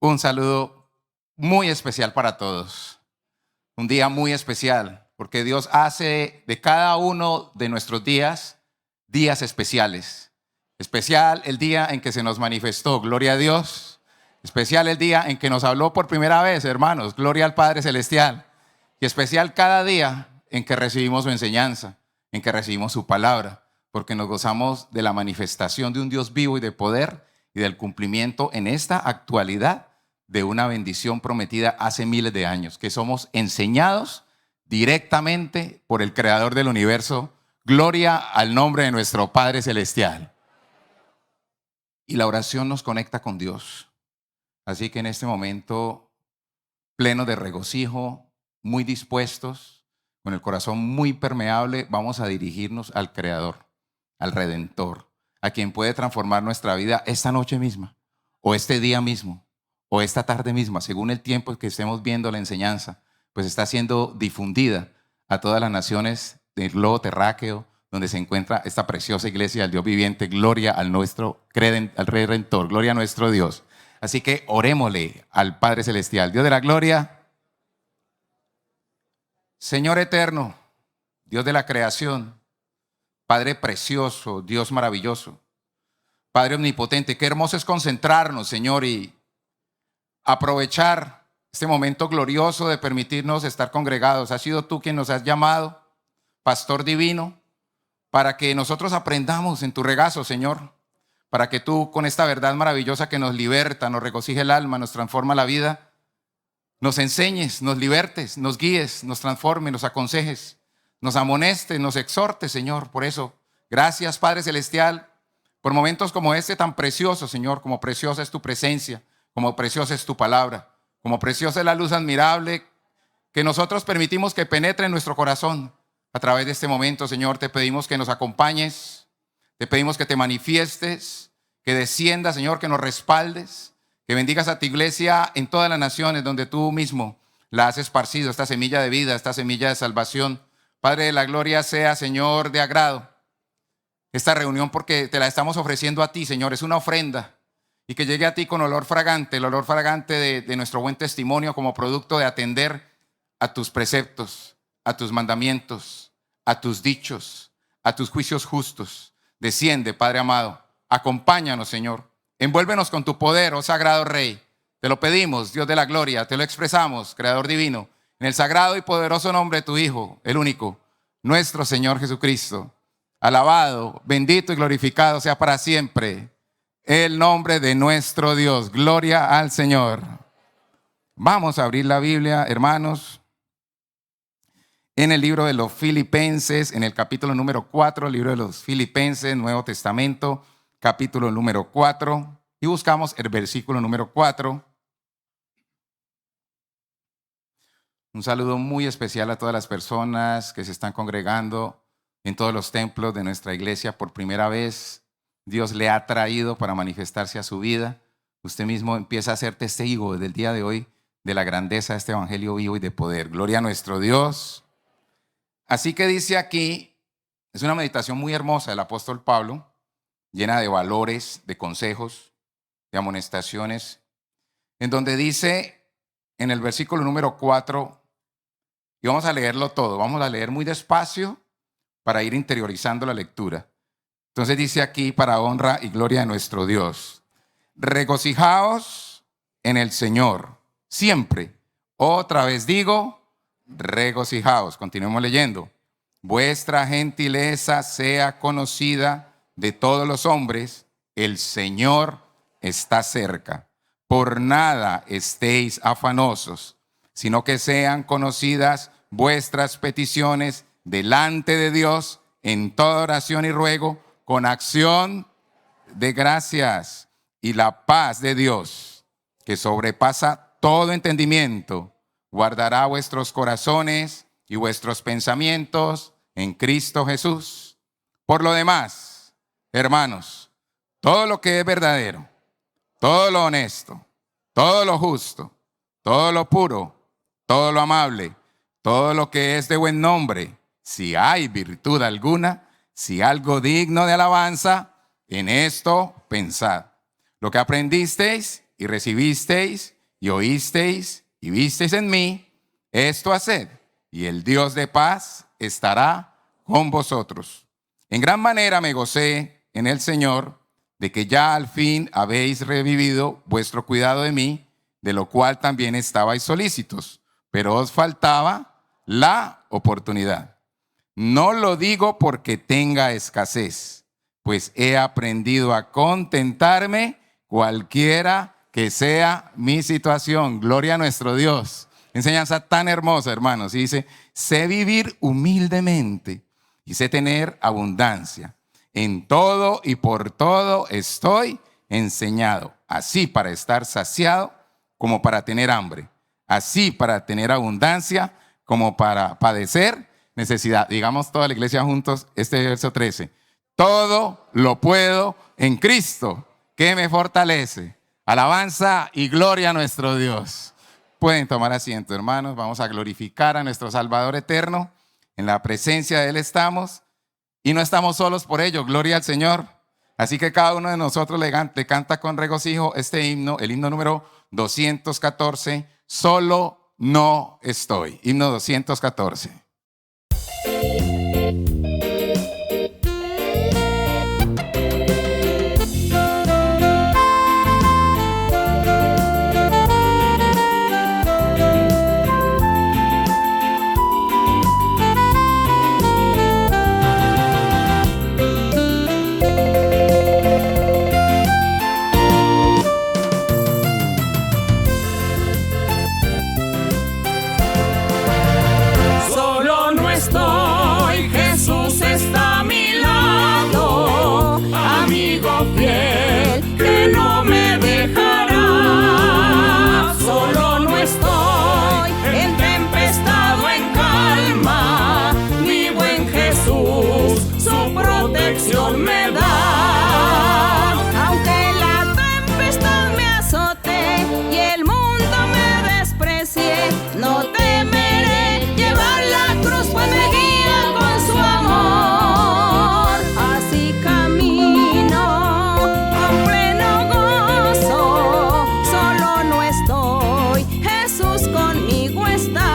Un saludo muy especial para todos. Un día muy especial, porque Dios hace de cada uno de nuestros días días especiales. Especial el día en que se nos manifestó, gloria a Dios. Especial el día en que nos habló por primera vez, hermanos, gloria al Padre Celestial. Y especial cada día en que recibimos su enseñanza, en que recibimos su palabra, porque nos gozamos de la manifestación de un Dios vivo y de poder y del cumplimiento en esta actualidad de una bendición prometida hace miles de años, que somos enseñados directamente por el Creador del universo. Gloria al nombre de nuestro Padre Celestial. Y la oración nos conecta con Dios. Así que en este momento, pleno de regocijo, muy dispuestos, con el corazón muy permeable, vamos a dirigirnos al Creador, al Redentor, a quien puede transformar nuestra vida esta noche misma, o este día mismo, o esta tarde misma, según el tiempo que estemos viendo la enseñanza, pues está siendo difundida a todas las naciones del globo terráqueo, donde se encuentra esta preciosa iglesia del Dios viviente. Gloria al nuestro al Redentor, gloria a nuestro Dios. Así que orémosle al Padre Celestial, Dios de la gloria. Señor eterno, Dios de la creación, Padre precioso, Dios maravilloso, Padre omnipotente, qué hermoso es concentrarnos, Señor, y aprovechar este momento glorioso de permitirnos estar congregados. Has sido tú quien nos has llamado, Pastor Divino, para que nosotros aprendamos en tu regazo, Señor, para que tú con esta verdad maravillosa que nos liberta, nos regocija el alma, nos transforma la vida, nos enseñes, nos libertes, nos guíes, nos transformes, nos aconsejes, nos amonestes, nos exhortes, Señor. Por eso, gracias, Padre Celestial, por momentos como este tan precioso, Señor, como preciosa es tu presencia, como preciosa es tu palabra, como preciosa es la luz admirable que nosotros permitimos que penetre en nuestro corazón. A través de este momento, Señor, te pedimos que nos acompañes, te pedimos que te manifiestes, que desciendas, Señor, que nos respaldes, que bendigas a tu iglesia en todas las naciones donde tú mismo la has esparcido, esta semilla de vida, esta semilla de salvación. Padre de la gloria, sea, Señor, de agrado esta reunión, porque te la estamos ofreciendo a ti, Señor. Es una ofrenda, y que llegue a ti con olor fragante, el olor fragante de nuestro buen testimonio como producto de atender a tus preceptos, a tus mandamientos, a tus dichos, a tus juicios justos. Desciende, Padre amado, acompáñanos, Señor. Envuélvenos con tu poder, oh sagrado Rey. Te lo pedimos, Dios de la gloria, te lo expresamos, Creador divino, en el sagrado y poderoso nombre de tu Hijo, el único, nuestro Señor Jesucristo. Alabado, bendito y glorificado sea para siempre el nombre de nuestro Dios. Gloria al Señor. Vamos a abrir la Biblia, hermanos, en el libro de los Filipenses, en el capítulo número 4, el libro de los Filipenses, Nuevo Testamento, capítulo número 4, y buscamos el versículo número 4. Un saludo muy especial a todas las personas que se están congregando en todos los templos de nuestra iglesia por primera vez. Dios le ha traído para manifestarse a su vida. Usted mismo empieza a ser testigo desde el día de hoy de la grandeza de este evangelio vivo y de poder. Gloria a nuestro Dios. Así que dice aquí, es una meditación muy hermosa del apóstol Pablo, llena de valores, de consejos, de amonestaciones, en donde dice en el versículo número 4, y vamos a leerlo todo, vamos a leer muy despacio para ir interiorizando la lectura. Entonces dice aquí, para honra y gloria de nuestro Dios: regocijaos en el Señor siempre. Otra vez digo, regocijaos. Continuemos leyendo. Vuestra gentileza sea conocida de todos los hombres, el Señor está cerca. Por nada estéis afanosos, sino que sean conocidas vuestras peticiones delante de Dios en toda oración y ruego, con acción de gracias, y la paz de Dios, que sobrepasa todo entendimiento, guardará vuestros corazones y vuestros pensamientos en Cristo Jesús. Por lo demás, hermanos, todo lo que es verdadero, todo lo honesto, todo lo justo, todo lo puro, todo lo amable, todo lo que es de buen nombre, si hay virtud alguna, si algo digno de alabanza, en esto pensad. Lo que aprendisteis y recibisteis y oísteis y visteis en mí, esto haced, y el Dios de paz estará con vosotros. En gran manera me gocé en el Señor de que ya al fin habéis revivido vuestro cuidado de mí, de lo cual también estabais solícitos, pero os faltaba la oportunidad. No lo digo porque tenga escasez, pues he aprendido a contentarme cualquiera que sea mi situación. Gloria a nuestro Dios. Enseñanza tan hermosa, hermanos. Y dice, sé vivir humildemente y sé tener abundancia. En todo y por todo estoy enseñado, así para estar saciado como para tener hambre, así para tener abundancia como para padecer necesidad. Digamos toda la iglesia juntos este verso 13. Todo lo puedo en Cristo que me fortalece. Alabanza y gloria a nuestro Dios. Pueden tomar asiento, hermanos. Vamos a glorificar a nuestro Salvador eterno. En la presencia de Él estamos. Y no estamos solos por ello, gloria al Señor. Así que cada uno de nosotros le canta con regocijo este himno, el himno número 214, Solo no estoy. Himno 214. Me da, aunque la tempestad me azote y el mundo me desprecie, no temeré llevar la cruz, pues me guía con su amor. Así camino con pleno gozo, solo no estoy, Jesús conmigo está.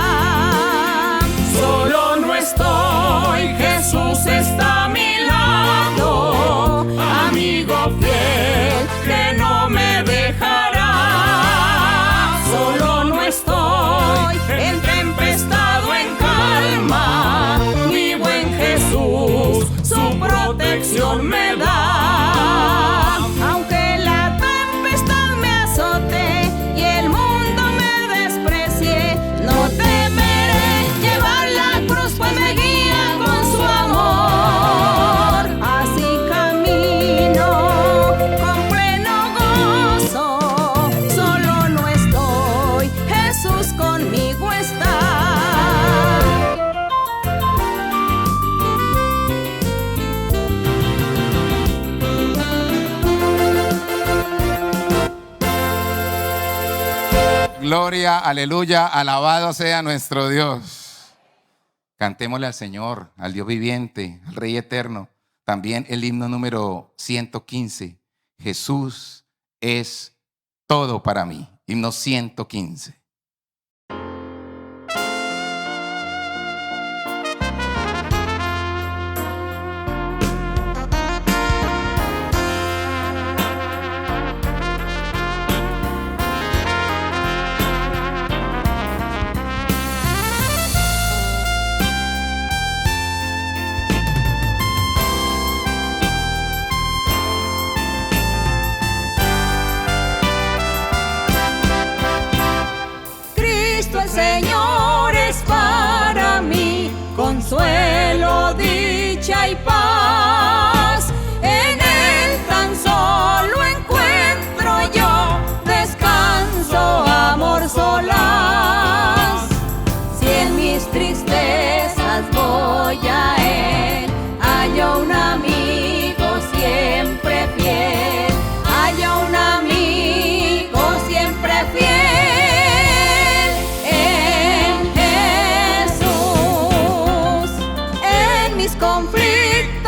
Solo no estoy, Jesús está a mi lado, amigo fiel que no me dejará. Solo no estoy, en tempestad o en calma, mi buen Jesús su protección me da. Aunque la tempestad me azote y el mundo me desprecie, no temeré llevar la cruz, pues me guía con su amor. Así camino con pleno gozo, solo no estoy, Jesús conmigo está. Gloria, aleluya, alabado sea nuestro Dios. Cantémosle al Señor, al Dios viviente, al Rey eterno. También el himno número 115. Jesús es todo para mí. Himno 115. Cristo el Señor es para mí consuelo, dicha y paz. En Él tan solo encuentro yo descanso, amor, solaz. Si en mis tristezas voy a Él, hallo un amigo siempre fiel, hallo un amigo siempre fiel. En Jesús, en mis conflictos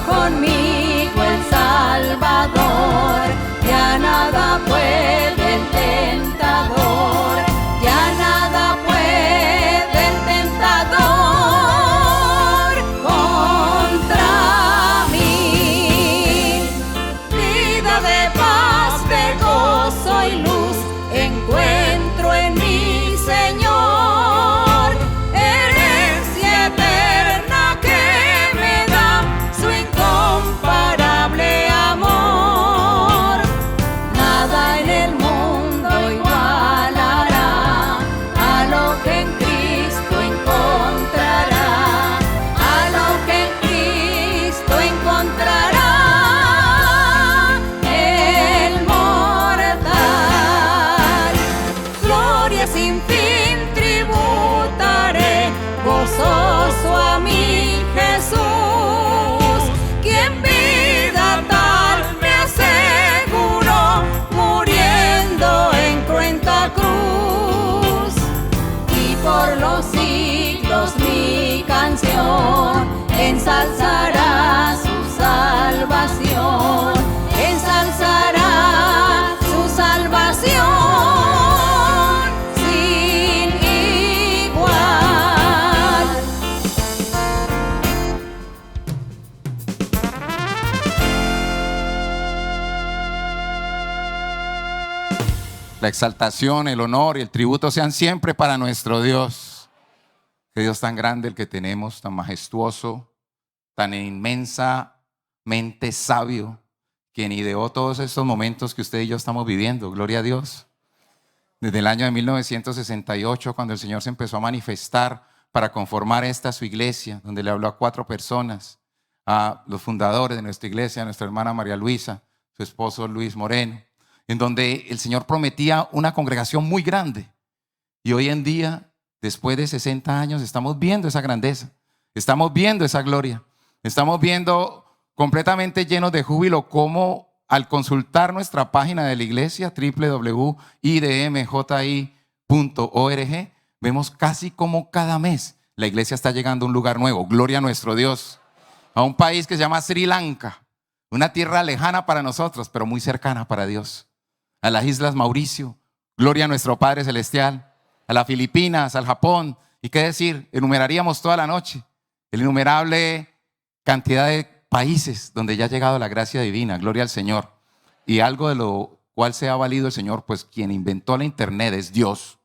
conmigo el Salvador, ya nada puede el tentador, ya nada puede el tentador contra mí. Vida de paz, de gozo y luz encuentro en mi Señor, herencia eterna que me da su incomparable amor. Nada en el mundo igualará a lo que en Cristo encontrará, a lo que en Cristo encontrará el mortal. Gloria sin fin tributaré, gozoso a mi Jesús, quien vida tal me aseguró, muriendo en cruenta cruz. Y por los siglos mi canción ensalzará su salvación, ensalzará su salvación sin igual. La exaltación, el honor y el tributo sean siempre para nuestro Dios. Qué Dios tan grande el que tenemos, tan majestuoso, tan inmensamente sabio, quien ideó todos estos momentos que usted y yo estamos viviendo. Gloria a Dios. Desde el año de 1968, cuando el Señor se empezó a manifestar para conformar esta su iglesia, donde le habló a 4 personas, a los fundadores de nuestra iglesia, a nuestra hermana María Luisa, su esposo Luis Moreno, en donde el Señor prometía una congregación muy grande. Y hoy en día, después de 60 años, estamos viendo esa grandeza, estamos viendo esa gloria, estamos viendo completamente llenos de júbilo cómo al consultar nuestra página de la iglesia, www.idmji.org, vemos casi como cada mes la iglesia está llegando a un lugar nuevo. Gloria a nuestro Dios. A un país que se llama Sri Lanka, una tierra lejana para nosotros, pero muy cercana para Dios. A las Islas Mauricio, gloria a nuestro Padre Celestial. A las Filipinas, al Japón. Y qué decir, enumeraríamos toda la noche el innumerable cantidad de países donde ya ha llegado la gracia divina. Gloria al Señor. Y algo de lo cual se ha valido el Señor, pues quien inventó la internet es Dios.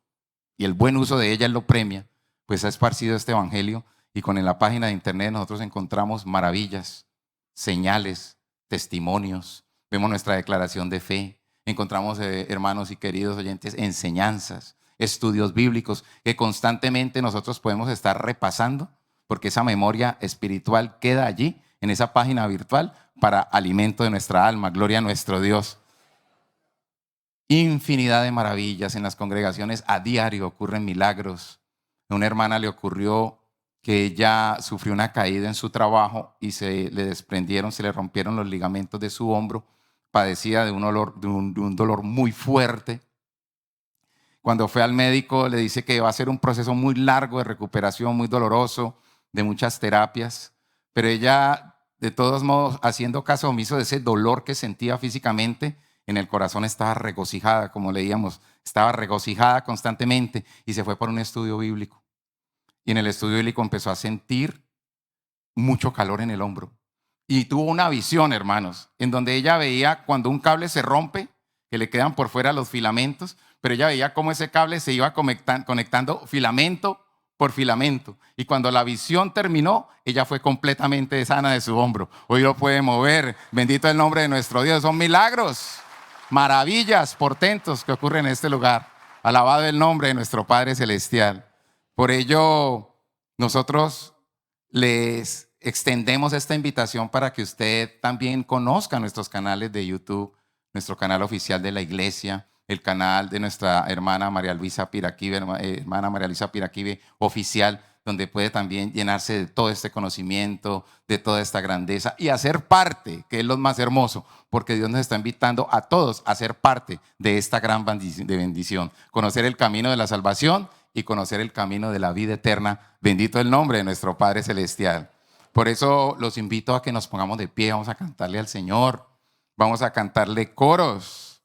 Y el buen uso de ella Él lo premia. Pues ha esparcido este evangelio. Y con la página de internet nosotros encontramos maravillas, señales, testimonios. Vemos nuestra declaración de fe. Encontramos, hermanos y queridos oyentes, enseñanzas, estudios bíblicos que constantemente nosotros podemos estar repasando, porque esa memoria espiritual queda allí, en esa página virtual, para alimento de nuestra alma. Gloria a nuestro Dios. Infinidad de maravillas en las congregaciones. A diario ocurren milagros. A una hermana le ocurrió que ella sufrió una caída en su trabajo y se le rompieron los ligamentos de su hombro. Padecía de un dolor muy fuerte. Cuando fue al médico le dice que va a ser un proceso muy largo de recuperación, muy doloroso, de muchas terapias. Pero ella, de todos modos, haciendo caso omiso de ese dolor que sentía físicamente, en el corazón estaba regocijada, como leíamos, estaba regocijada constantemente y se fue por un estudio bíblico. Y en el estudio bíblico empezó a sentir mucho calor en el hombro. Y tuvo una visión, hermanos, en donde ella veía cuando un cable se rompe, que le quedan por fuera los filamentos, pero ella veía cómo ese cable se iba conectando filamento por filamento. Y cuando la visión terminó, ella fue completamente sana de su hombro. Hoy lo puede mover. Bendito el nombre de nuestro Dios. Son milagros, maravillas, portentos que ocurren en este lugar. Alabado el nombre de nuestro Padre Celestial. Por ello, nosotros les extendemos esta invitación para que usted también conozca nuestros canales de YouTube, nuestro canal oficial de la iglesia, el canal de nuestra hermana María Luisa Piraquive, hermana María Luisa Piraquive oficial, donde puede también llenarse de todo este conocimiento, de toda esta grandeza y hacer parte, que es lo más hermoso, porque Dios nos está invitando a todos a ser parte de esta gran bendición, conocer el camino de la salvación y conocer el camino de la vida eterna. Bendito el nombre de nuestro Padre Celestial. Por eso los invito a que nos pongamos de pie, vamos a cantarle al Señor, vamos a cantarle coros,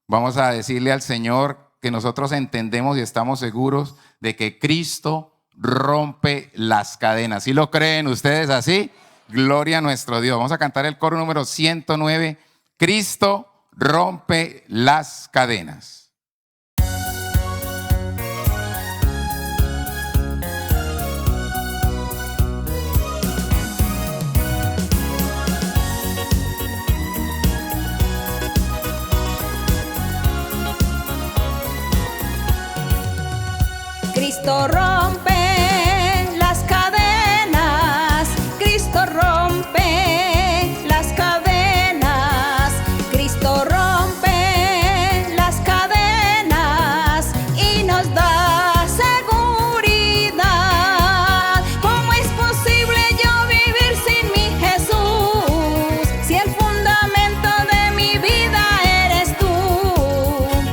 vamos a decirle al Señor que nosotros entendemos y estamos seguros de que Cristo rompe las cadenas. ¿Sí lo creen ustedes así? Gloria a nuestro Dios. Vamos a cantar el coro número 109. Cristo rompe las cadenas. Cristo rompe las cadenas, Cristo rompe las cadenas, Cristo rompe las cadenas y nos da seguridad. ¿Cómo es posible yo vivir sin mi Jesús? Si el fundamento de mi vida eres tú.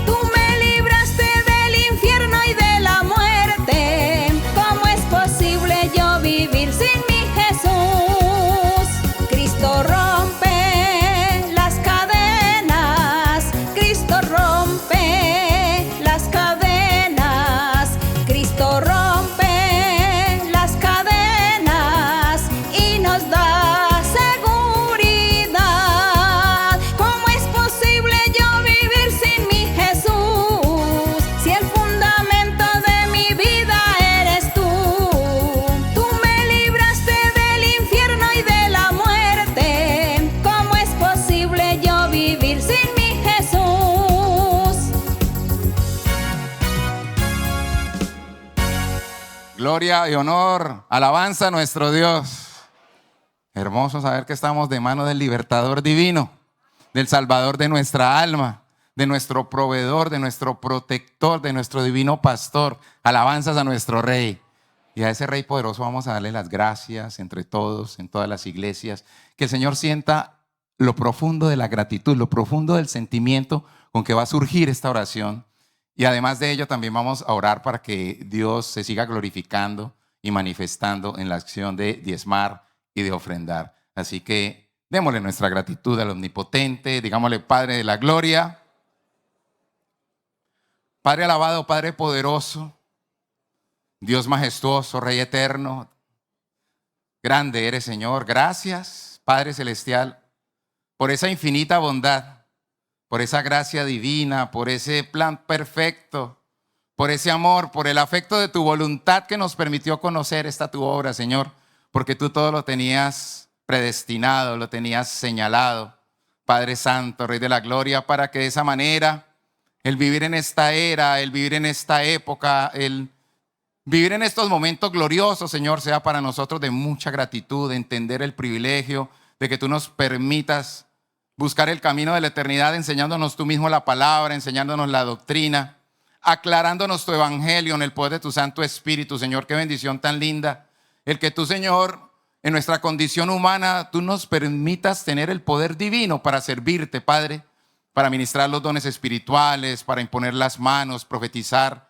Tú me libraste del infierno y de la muerte. ¿Cómo es posible yo vivir sin mi Jesús? Cristo rompe las cadenas, Cristo rompe las cadenas, Cristo rompe las cadenas y nos da seguridad. ¿Cómo es posible yo vivir sin mi Jesús? Si el fundamento de mi vida eres tú. Tú me libraste del infierno y de la muerte. ¿Cómo es posible yo vivir sin mi Jesús? Gloria y honor, alabanza a nuestro Dios. Hermoso saber que estamos de mano del libertador divino, del salvador de nuestra alma, de nuestro proveedor, de nuestro protector, de nuestro divino pastor. Alabanzas a nuestro Rey. Y a ese Rey poderoso vamos a darle las gracias entre todos, en todas las iglesias. Que el Señor sienta lo profundo de la gratitud, lo profundo del sentimiento con que va a surgir esta oración. Y además de ello también vamos a orar para que Dios se siga glorificando y manifestando en la acción de diezmar y de ofrendar. Así que démosle nuestra gratitud al Omnipotente, digámosle Padre de la gloria, Padre alabado, Padre poderoso, Dios majestuoso, Rey eterno, grande eres Señor. Gracias, Padre celestial, por esa infinita bondad, por esa gracia divina, por ese plan perfecto, por ese amor, por el afecto de tu voluntad que nos permitió conocer esta tu obra, Señor, porque tú todo lo tenías predestinado, lo tenías señalado, Padre Santo, Rey de la Gloria, para que de esa manera el vivir en esta era, el vivir en esta época, el vivir en estos momentos gloriosos, Señor, sea para nosotros de mucha gratitud, de entender el privilegio de que tú nos permitas buscar el camino de la eternidad, enseñándonos tú mismo la palabra, enseñándonos la doctrina, aclarándonos tu evangelio en el poder de tu Santo Espíritu. Señor, qué bendición tan linda. El que tú, Señor, en nuestra condición humana, tú nos permitas tener el poder divino para servirte, Padre, para ministrar los dones espirituales, para imponer las manos, profetizar,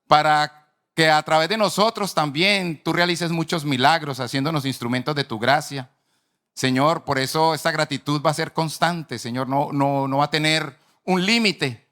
para que a través de nosotros también tú realices muchos milagros, haciéndonos instrumentos de tu gracia. Señor, por eso esta gratitud va a ser constante, Señor, no va a tener un límite,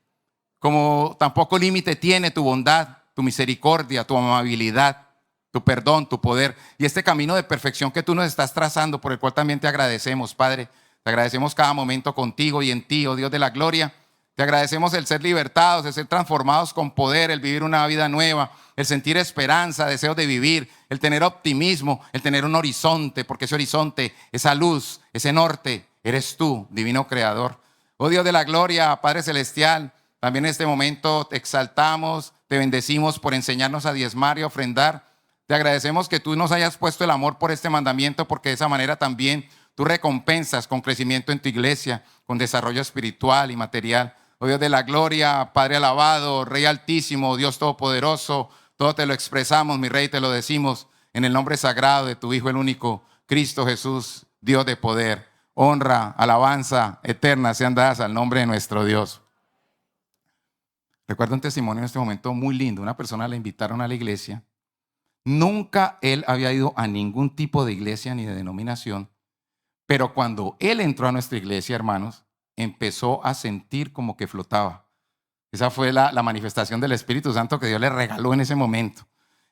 como tampoco límite tiene tu bondad, tu misericordia, tu amabilidad, tu perdón, tu poder y este camino de perfección que tú nos estás trazando, por el cual también te agradecemos, Padre. Te agradecemos cada momento contigo y en ti, oh Dios de la gloria. Te agradecemos el ser libertados, el ser transformados con poder, el vivir una vida nueva, el sentir esperanza, deseos de vivir, el tener optimismo, el tener un horizonte, porque ese horizonte, esa luz, ese norte, eres tú, divino creador. Oh Dios de la gloria, Padre celestial, también en este momento te exaltamos, te bendecimos por enseñarnos a diezmar y ofrendar. Te agradecemos que tú nos hayas puesto el amor por este mandamiento, porque de esa manera también tú recompensas con crecimiento en tu iglesia, con desarrollo espiritual y material. Oh Dios de la gloria, Padre alabado, Rey altísimo, Dios todopoderoso, todo te lo expresamos, mi Rey, te lo decimos en el nombre sagrado de tu Hijo, el único, Cristo Jesús, Dios de poder. Honra, alabanza eterna sean dadas al nombre de nuestro Dios. Recuerdo un testimonio en este momento muy lindo. Una persona la invitaron a la iglesia Nunca él había ido a ningún tipo de iglesia ni de denominación, pero cuando él entró a nuestra iglesia, hermanos, empezó a sentir como que flotaba. Esa fue la manifestación del Espíritu Santo que Dios le regaló en ese momento.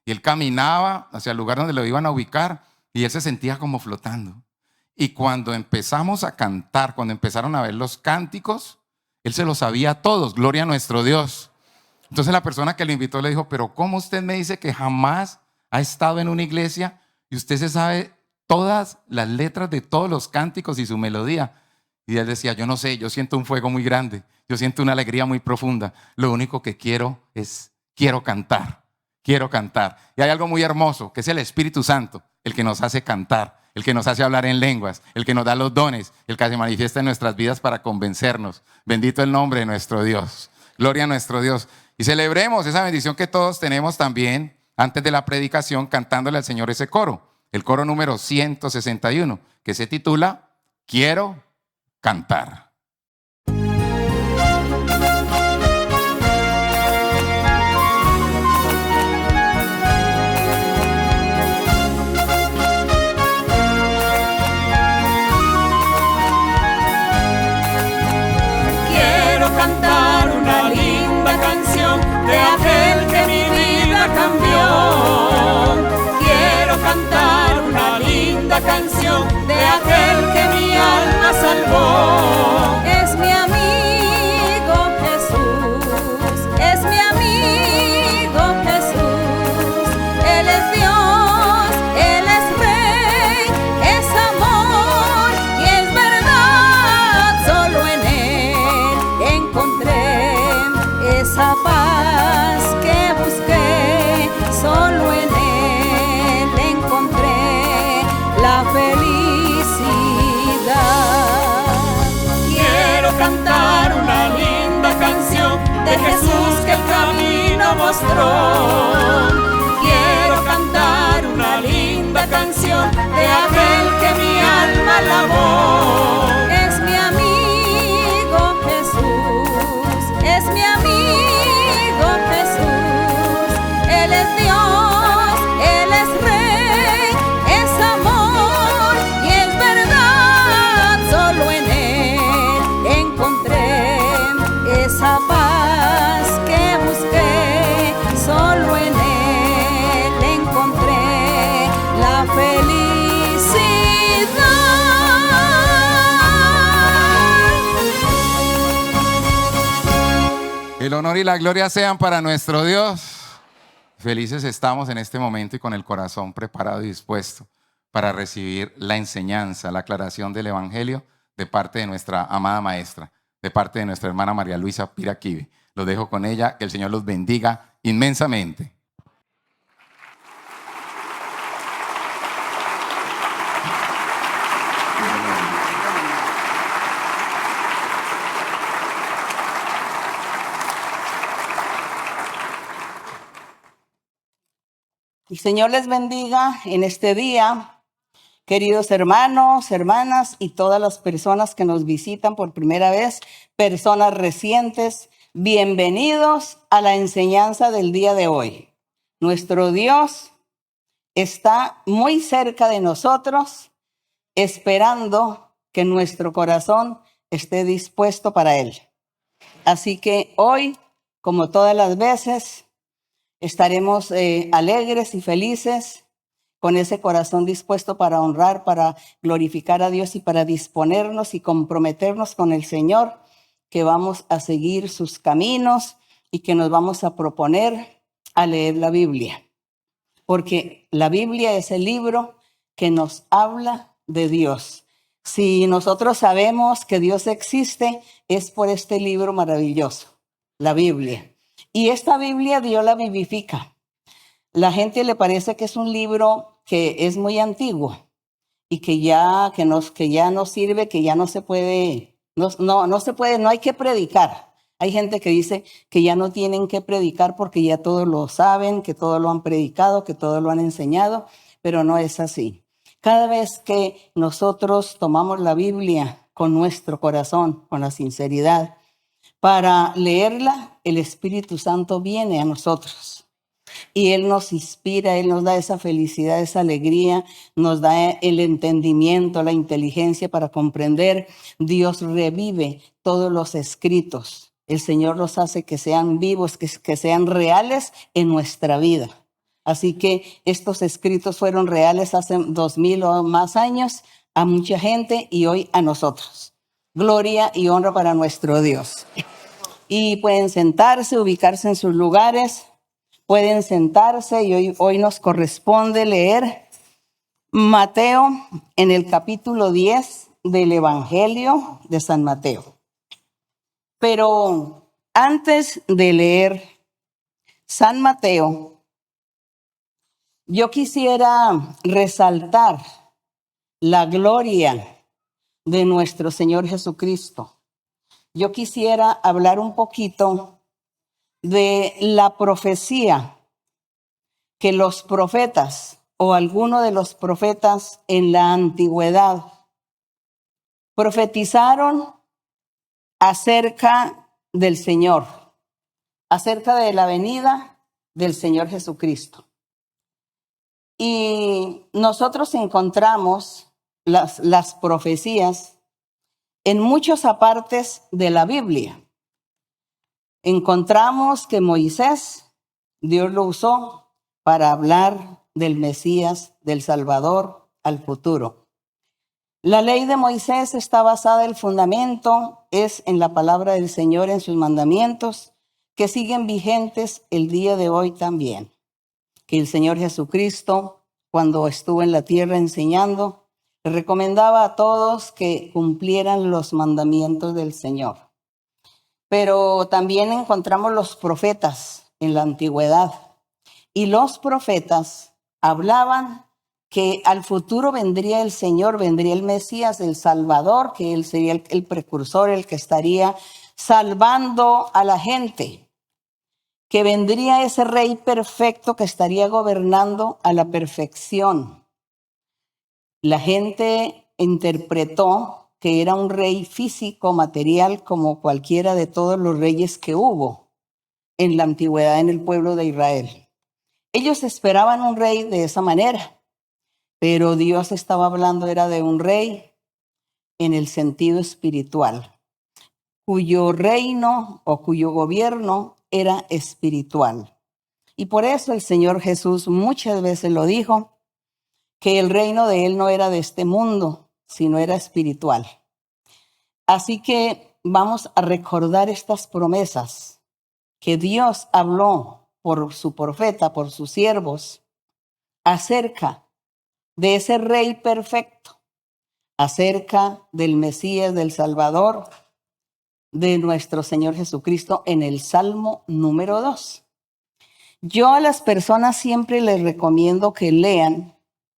Y él caminaba hacia el lugar donde lo iban a ubicar y él se sentía como flotando. Y cuando empezamos a cantar, cuando empezaron a ver los cánticos, él se los sabía a todos, gloria a nuestro Dios. Entonces la persona que lo invitó le dijo, pero ¿cómo usted me dice que jamás ha estado en una iglesia y usted se sabe todas las letras de todos los cánticos y su melodía? Y él decía, yo no sé, yo siento un fuego muy grande, yo siento una alegría muy profunda. Lo único que quiero cantar, quiero cantar. Y hay algo muy hermoso, que es el Espíritu Santo, el que nos hace cantar, el que nos hace hablar en lenguas, el que nos da los dones, el que se manifiesta en nuestras vidas para convencernos. Bendito el nombre de nuestro Dios. Gloria a nuestro Dios. Y celebremos esa bendición que todos tenemos también antes de la predicación cantándole al Señor ese coro. El coro número 161, que se titula Quiero cantar. Quiero cantar una linda canción de aquel que mi vida cambió. Quiero cantar una linda canción de aquel que mi alma salvó. Es mi amigo Jesús, es mi amigo Jesús. Él es Dios, Él es Rey, es amor y es verdad. Solo en Él encontré esa paz que busqué. Solo en Él encontré la felicidad. Quiero cantar una linda canción de Jesús que el camino mostró. Quiero cantar una linda canción de aquel que mi alma alabó. Es mi amigo Jesús, es mi amigo Jesús. Él es Dios, Él es Rey, es amor y es verdad. Solo en Él encontré esa paz que busqué. Solo en Él encontré la felicidad. El honor y la gloria sean para nuestro Dios. Felices estamos en este momento y con el corazón preparado y dispuesto para recibir la enseñanza, la aclaración del Evangelio de parte de nuestra amada maestra, de parte de nuestra hermana María Luisa Piraquive. Los dejo con ella, que el Señor los bendiga inmensamente. El Señor les bendiga en este día, queridos hermanos, hermanas y todas las personas que nos visitan por primera vez, personas recientes, bienvenidos a la enseñanza del día de hoy. Nuestro Dios está muy cerca de nosotros, esperando que nuestro corazón esté dispuesto para Él. Así que hoy, como todas las veces, estaremos alegres y felices, con ese corazón dispuesto para honrar, para glorificar a Dios y para disponernos y comprometernos con el Señor, que vamos a seguir sus caminos y que nos vamos a proponer a leer la Biblia. Porque la Biblia es el libro que nos habla de Dios. Si nosotros sabemos que Dios existe, es por este libro maravilloso, la Biblia. Y esta Biblia Dios la vivifica. La gente le parece que es un libro que es muy antiguo y que ya no sirve, que ya no se puede, no se puede, no hay que predicar. Hay gente que dice que ya no tienen que predicar porque ya todos lo saben, que todo lo han predicado, que todo lo han enseñado, pero no es así. Cada vez que nosotros tomamos la Biblia con nuestro corazón, con la sinceridad, para leerla, el Espíritu Santo viene a nosotros. Y Él nos inspira, Él nos da esa felicidad, esa alegría, nos da el entendimiento, la inteligencia para comprender. Dios revive todos los escritos. El Señor los hace que sean vivos, que sean reales en nuestra vida. Así que estos escritos fueron reales hace 2000 o más años a mucha gente y hoy a nosotros. Gloria y honra para nuestro Dios. Y pueden sentarse, ubicarse en sus lugares. Pueden sentarse y hoy nos corresponde leer Mateo en el capítulo 10 del Evangelio de San Mateo. Pero antes de leer San Mateo, yo quisiera resaltar la gloria de nuestro Señor Jesucristo. Yo quisiera hablar un poquito de la profecía que los profetas o alguno de los profetas en la antigüedad profetizaron acerca del Señor, acerca de la venida del Señor Jesucristo. Y nosotros encontramos las profecías en muchas partes de la Biblia. Encontramos que Moisés, Dios lo usó para hablar del Mesías, del Salvador al futuro. La ley de Moisés está basada, el fundamento es en la palabra del Señor, en sus mandamientos, que siguen vigentes el día de hoy también. Que el Señor Jesucristo, cuando estuvo en la tierra enseñando, le recomendaba a todos que cumplieran los mandamientos del Señor. Pero también encontramos los profetas en la antigüedad. Y los profetas hablaban que al futuro vendría el Señor, vendría el Mesías, el Salvador, que él sería el precursor, el que estaría salvando a la gente. Que vendría ese rey perfecto que estaría gobernando a la perfección. La gente interpretó que era un rey físico, material, como cualquiera de todos los reyes que hubo en la antigüedad en el pueblo de Israel. Ellos esperaban un rey de esa manera, pero Dios estaba hablando, era de un rey en el sentido espiritual, cuyo reino o cuyo gobierno era espiritual. Y por eso el Señor Jesús muchas veces lo dijo, que el reino de Él no era de este mundo, sino era espiritual. Así que vamos a recordar estas promesas que Dios habló por su profeta, por sus siervos, acerca de ese rey perfecto, acerca del Mesías, del Salvador, de nuestro Señor Jesucristo en el Salmo número 2. Yo a las personas siempre les recomiendo que lean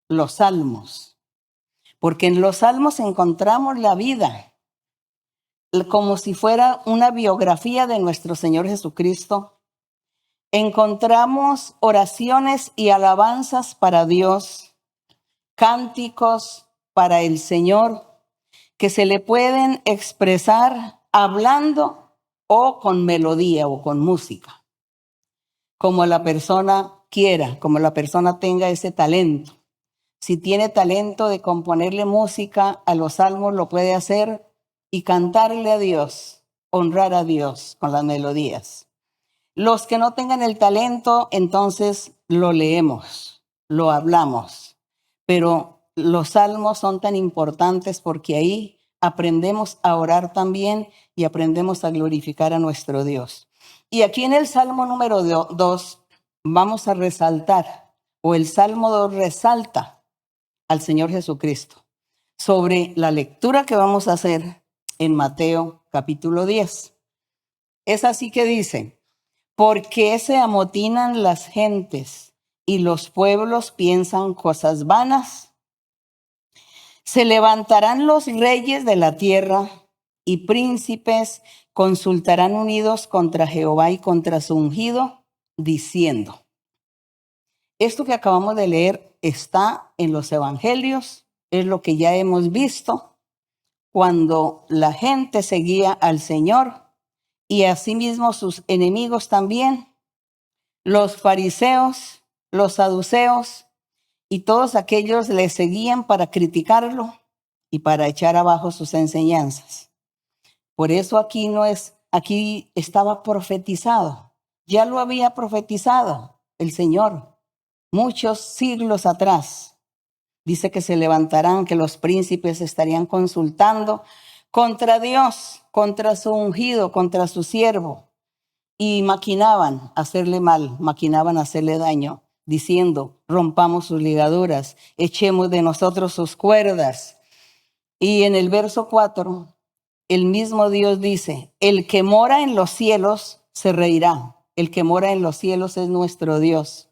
los salmos, porque en los salmos encontramos la vida, como si fuera una biografía de nuestro Señor Jesucristo. Encontramos oraciones y alabanzas para Dios, cánticos para el Señor, que se le pueden expresar hablando o con melodía o con música, como la persona quiera, como la persona tenga ese talento. Si tiene talento de componerle música a los salmos, lo puede hacer y cantarle a Dios, honrar a Dios con las melodías. Los que no tengan el talento, entonces lo leemos, lo hablamos. Pero los salmos son tan importantes porque ahí aprendemos a orar también y aprendemos a glorificar a nuestro Dios. Y aquí en el Salmo número 2 vamos a resaltar, o el Salmo 2 resalta al Señor Jesucristo sobre la lectura que vamos a hacer en Mateo capítulo 10. Es así que dice: ¿por qué se amotinan las gentes y los pueblos piensan cosas vanas? Se levantarán los reyes de la tierra y príncipes consultarán unidos contra Jehová y contra su ungido, diciendo. Esto que acabamos de leer está en los evangelios, es lo que ya hemos visto cuando la gente seguía al Señor y asimismo sus enemigos también los fariseos, los saduceos y todos aquellos le seguían para criticarlo y para echar abajo sus enseñanzas. Por eso aquí estaba profetizado. Ya lo había profetizado el Señor muchos siglos atrás. Dice que se levantarán, que los príncipes estarían consultando contra Dios, contra su ungido, contra su siervo. Y maquinaban hacerle mal, maquinaban hacerle daño, diciendo, rompamos sus ligaduras, echemos de nosotros sus cuerdas. Y en el verso 4, el mismo Dios dice, el que mora en los cielos se reirá. El que mora en los cielos es nuestro Dios.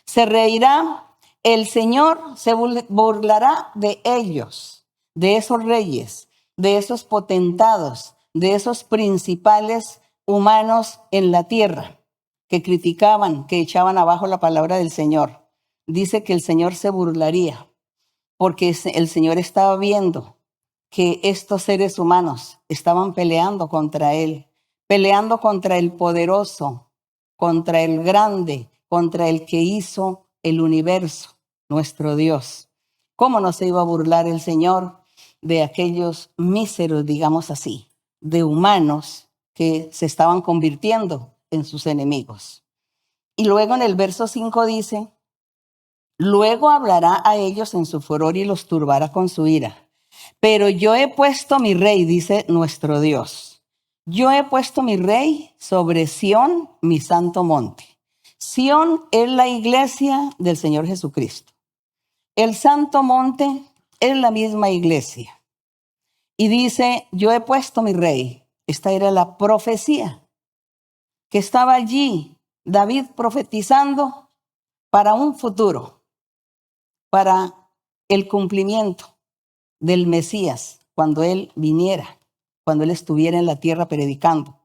Se reirá, el Señor se burlará de ellos, de esos reyes, de esos potentados, de esos principales humanos en la tierra que criticaban, que echaban abajo la palabra del Señor. Dice que el Señor se burlaría porque el Señor estaba viendo que estos seres humanos estaban peleando contra Él, peleando contra el poderoso, contra el grande, contra el que hizo el universo, nuestro Dios. ¿Cómo no se iba a burlar el Señor de aquellos míseros, digamos así, de humanos que se estaban convirtiendo en sus enemigos? Y luego en el verso 5 dice, luego hablará a ellos en su furor y los turbará con su ira. Pero yo he puesto mi rey, dice nuestro Dios. Yo he puesto mi rey sobre Sión, mi santo monte. Sión es la iglesia del Señor Jesucristo. El santo monte es la misma iglesia. Y dice, yo he puesto mi rey. Esta era la profecía que estaba allí David profetizando para un futuro, para el cumplimiento del Mesías, cuando él viniera, cuando él estuviera en la tierra predicando.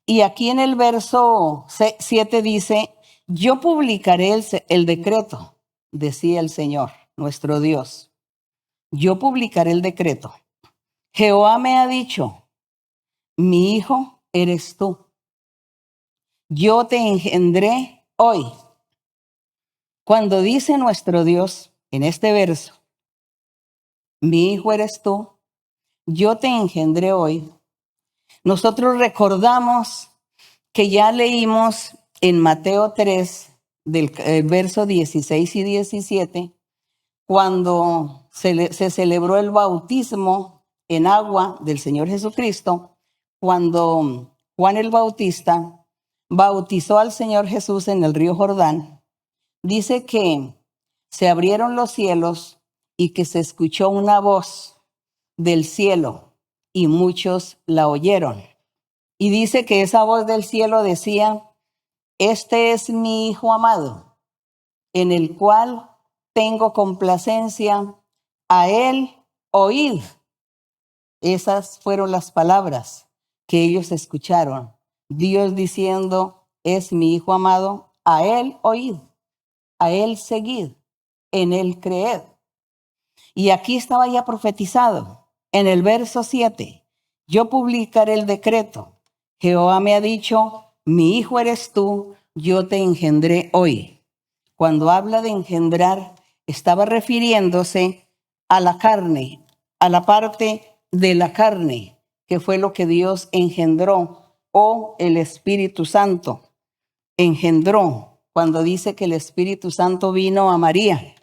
Y aquí en el verso 7 dice, yo publicaré el decreto, decía el Señor, nuestro Dios. Yo publicaré el decreto. Jehová me ha dicho, mi hijo eres tú. Yo te engendré hoy. Cuando dice nuestro Dios en este verso, mi hijo eres tú, yo te engendré hoy. Nosotros recordamos que ya leímos en Mateo 3, del verso 16 y 17, cuando se celebró el bautismo en agua del Señor Jesucristo, cuando Juan el Bautista bautizó al Señor Jesús en el río Jordán. Dice que se abrieron los cielos y que se escuchó una voz del cielo y muchos la oyeron. Y dice que esa voz del cielo decía, este es mi Hijo amado, en el cual tengo complacencia, a él oíd. Esas fueron las palabras que ellos escucharon. Dios diciendo, es mi Hijo amado, a él oíd, a él seguid, en él creed. Y aquí estaba ya profetizado, en el verso 7, yo publicaré el decreto. Jehová me ha dicho, mi hijo eres tú, yo te engendré hoy. Cuando habla de engendrar, estaba refiriéndose a la carne, a la parte de la carne, que fue lo que Dios engendró, o el Espíritu Santo engendró, cuando dice que el Espíritu Santo vino a María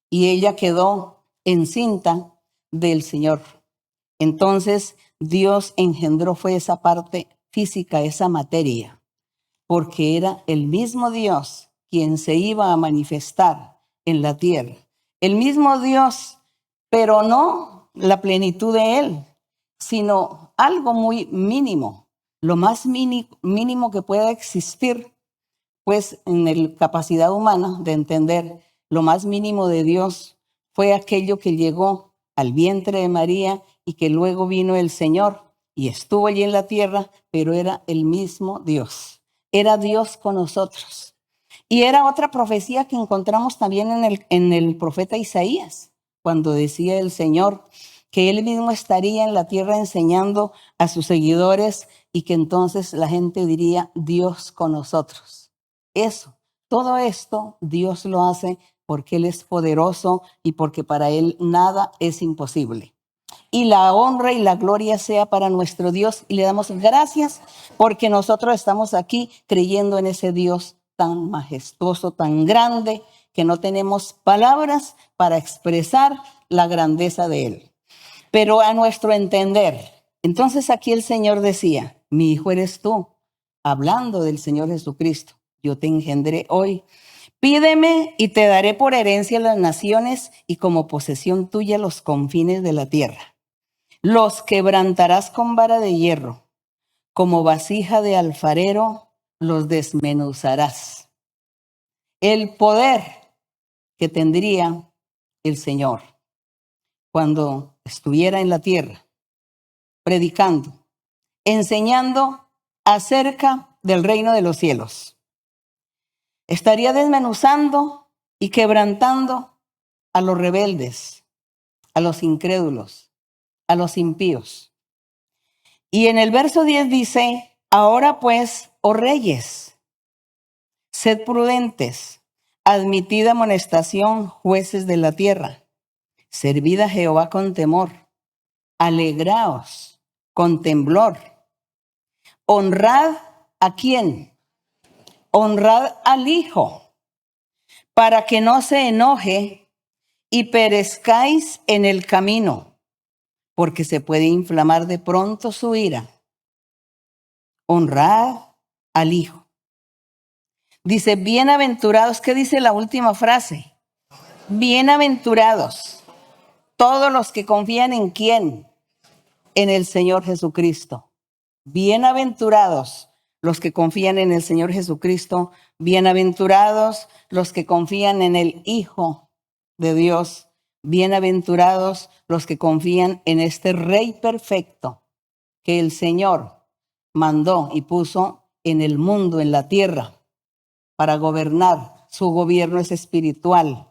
y ella quedó encinta del Señor. Entonces Dios engendró fue esa parte física, esa materia, porque era el mismo Dios quien se iba a manifestar en la tierra. El mismo Dios, pero no la plenitud de Él, sino algo muy mínimo, lo más mínimo que pueda existir, pues en la capacidad humana de entender, lo más mínimo de Dios fue aquello que llegó al vientre de María y que luego vino el Señor y estuvo allí en la tierra, pero era el mismo Dios. Era Dios con nosotros. Y era otra profecía que encontramos también en el profeta Isaías, cuando decía el Señor que Él mismo estaría en la tierra enseñando a sus seguidores y que entonces la gente diría, Dios con nosotros. Eso, todo esto Dios lo hace porque Él es poderoso y porque para Él nada es imposible. Y la honra y la gloria sea para nuestro Dios. Y le damos gracias porque nosotros estamos aquí creyendo en ese Dios tan majestuoso, tan grande, que no tenemos palabras para expresar la grandeza de Él. Pero a nuestro entender, entonces aquí el Señor decía, mi hijo eres tú, hablando del Señor Jesucristo. Yo te engendré hoy. Pídeme y te daré por herencia las naciones y como posesión tuya los confines de la tierra. Los quebrantarás con vara de hierro, como vasija de alfarero los desmenuzarás. El poder que tendría el Señor cuando estuviera en la tierra, predicando, enseñando acerca del reino de los cielos. Estaría desmenuzando y quebrantando a los rebeldes, a los incrédulos, a los impíos. Y en el verso 10 dice, ahora pues, oh reyes, sed prudentes, admitid amonestación, jueces de la tierra, servid a Jehová con temor, alegraos con temblor, honrad ¿a quién? Honrad al Hijo, para que no se enoje y perezcáis en el camino, porque se puede inflamar de pronto su ira. Honrad al Hijo. Dice, bienaventurados, ¿qué dice la última frase? Bienaventurados todos los que confían en ¿quién? En el Señor Jesucristo. Bienaventurados los que confían en el Señor Jesucristo. Bienaventurados los que confían en el Hijo de Dios. Bienaventurados los que confían en este Rey perfecto que el Señor mandó y puso en el mundo, en la tierra, para gobernar. Su gobierno es espiritual.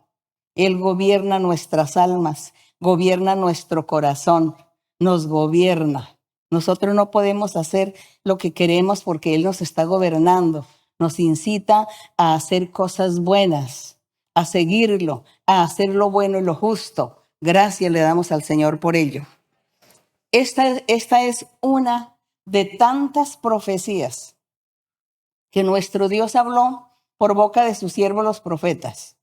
Él gobierna nuestras almas, gobierna nuestro corazón, nos gobierna. Nosotros no podemos hacer lo que queremos porque Él nos está gobernando. Nos incita a hacer cosas buenas, a seguirlo, a hacer lo bueno y lo justo. Gracias le damos al Señor por ello. Esta es una de tantas profecías que nuestro Dios habló por boca de sus siervos los profetas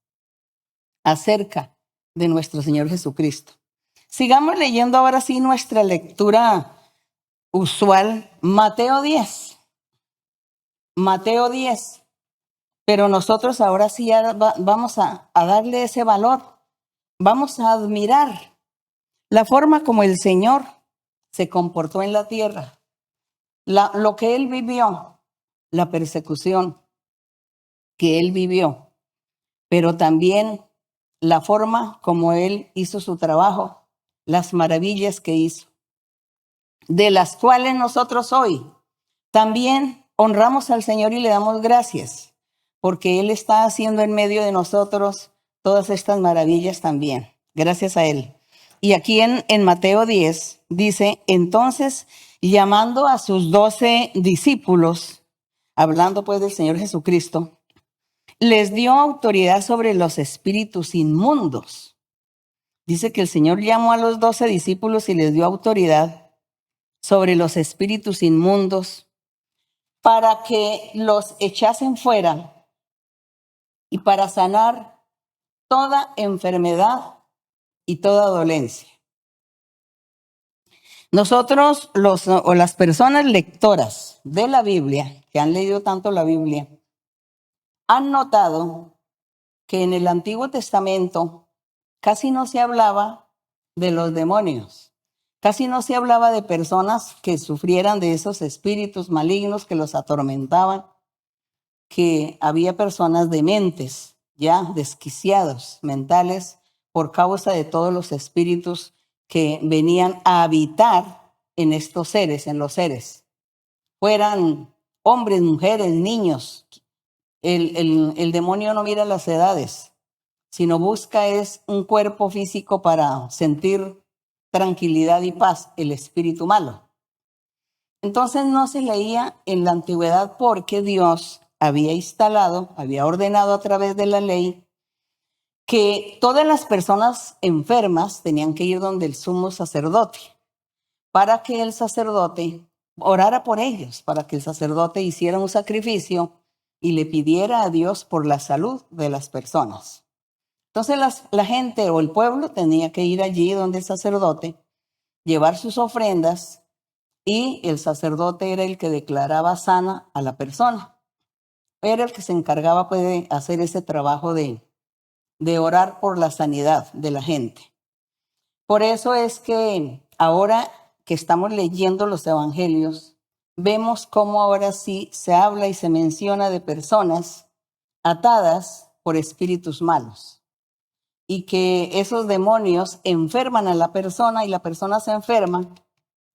acerca de nuestro Señor Jesucristo. Sigamos leyendo ahora sí nuestra lectura usual, Mateo 10. Mateo 10. Pero nosotros ahora sí ya vamos a darle ese valor. Vamos a admirar la forma como el Señor se comportó en la tierra. Lo que Él vivió, la persecución que Él vivió, pero también la forma como Él hizo su trabajo, las maravillas que hizo, de las cuales nosotros hoy también honramos al Señor y le damos gracias, porque Él está haciendo en medio de nosotros todas estas maravillas también. Gracias a Él. Y aquí en Mateo 10 dice, entonces, llamando a sus 12 discípulos, hablando pues del Señor Jesucristo, les dio autoridad sobre los espíritus inmundos. Dice que el Señor llamó a los 12 discípulos y les dio autoridad sobre los espíritus inmundos para que los echasen fuera y para sanar toda enfermedad y toda dolencia. Nosotros, las personas lectoras de la Biblia, que han leído tanto la Biblia, han notado que en el Antiguo Testamento casi no se hablaba de los demonios. Casi no se hablaba de personas que sufrieran de esos espíritus malignos que los atormentaban, que había personas dementes, ya desquiciados mentales, por causa de todos los espíritus que venían a habitar en estos seres, en los seres. Fueran hombres, mujeres, niños. El demonio no mira las edades, sino busca es un cuerpo físico para sentir tranquilidad y paz, el espíritu malo. Entonces no se leía en la antigüedad porque Dios había instalado, había ordenado a través de la ley que todas las personas enfermas tenían que ir donde el sumo sacerdote para que el sacerdote orara por ellos, para que el sacerdote hiciera un sacrificio y le pidiera a Dios por la salud de las personas. Entonces la gente o el pueblo tenía que ir allí donde el sacerdote, llevar sus ofrendas y el sacerdote era el que declaraba sana a la persona. Era el que se encargaba pues, de hacer ese trabajo de orar por la sanidad de la gente. Por eso es que ahora que estamos leyendo los evangelios, vemos cómo ahora sí se habla y se menciona de personas atadas por espíritus malos y que esos demonios enferman a la persona y la persona se enferma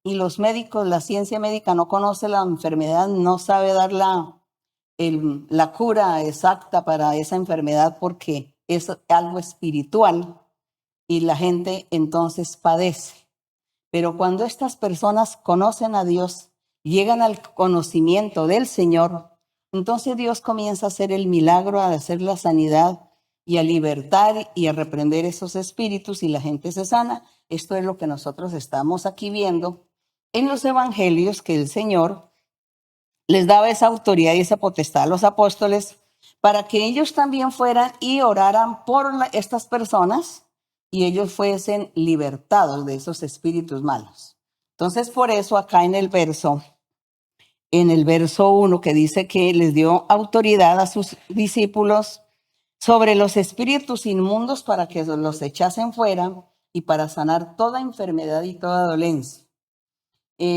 y los médicos, la ciencia médica no conoce la enfermedad, no sabe dar la cura exacta para esa enfermedad porque es algo espiritual y la gente entonces padece. Pero cuando estas personas conocen a Dios, llegan al conocimiento del Señor, entonces Dios comienza a hacer el milagro, a hacer la sanidad y a libertar y a reprender esos espíritus y la gente se sana. Esto es lo que nosotros estamos aquí viendo en los evangelios, que el Señor les daba esa autoridad y esa potestad a los apóstoles para que ellos también fueran y oraran por estas personas y ellos fuesen libertados de esos espíritus malos. Entonces, por eso acá en el verso 1 que dice que les dio autoridad a sus discípulos sobre los espíritus inmundos para que los echasen fuera y para sanar toda enfermedad y toda dolencia.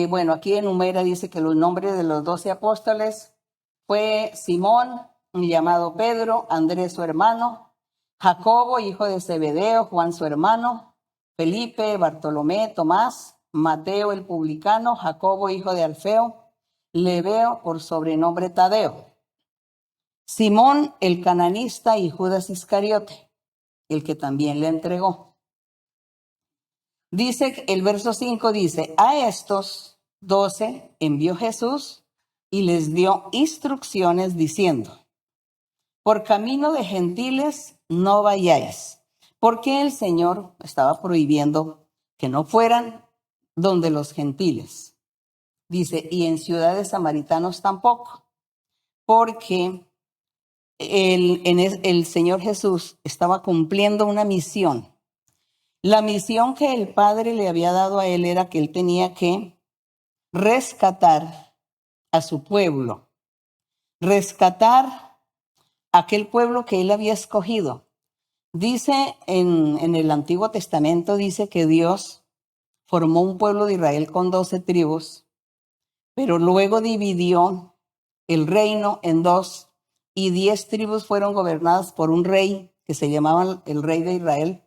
Bueno, aquí enumera, dice que los nombres de los 12 apóstoles fue Simón, llamado Pedro, Andrés su hermano, Jacobo, hijo de Zebedeo, Juan su hermano, Felipe, Bartolomé, Tomás, Mateo el publicano, Jacobo, hijo de Alfeo, Lebeo, por sobrenombre Tadeo, Simón el cananista y Judas Iscariote, el que también le entregó. Dice, el verso 5 dice, a estos 12 envió Jesús y les dio instrucciones diciendo, por camino de gentiles no vayáis, porque el Señor estaba prohibiendo que no fueran donde los gentiles. Dice, y en ciudades samaritanos tampoco, porque el Señor Jesús estaba cumpliendo una misión. La misión que el Padre le había dado a él era que él tenía que rescatar a su pueblo, rescatar aquel pueblo que él había escogido. Dice en el Antiguo Testamento, dice que Dios formó un pueblo de Israel con 12 tribus, pero luego dividió el reino en 2 y 10 tribus fueron gobernadas por un rey que se llamaba el rey de Israel.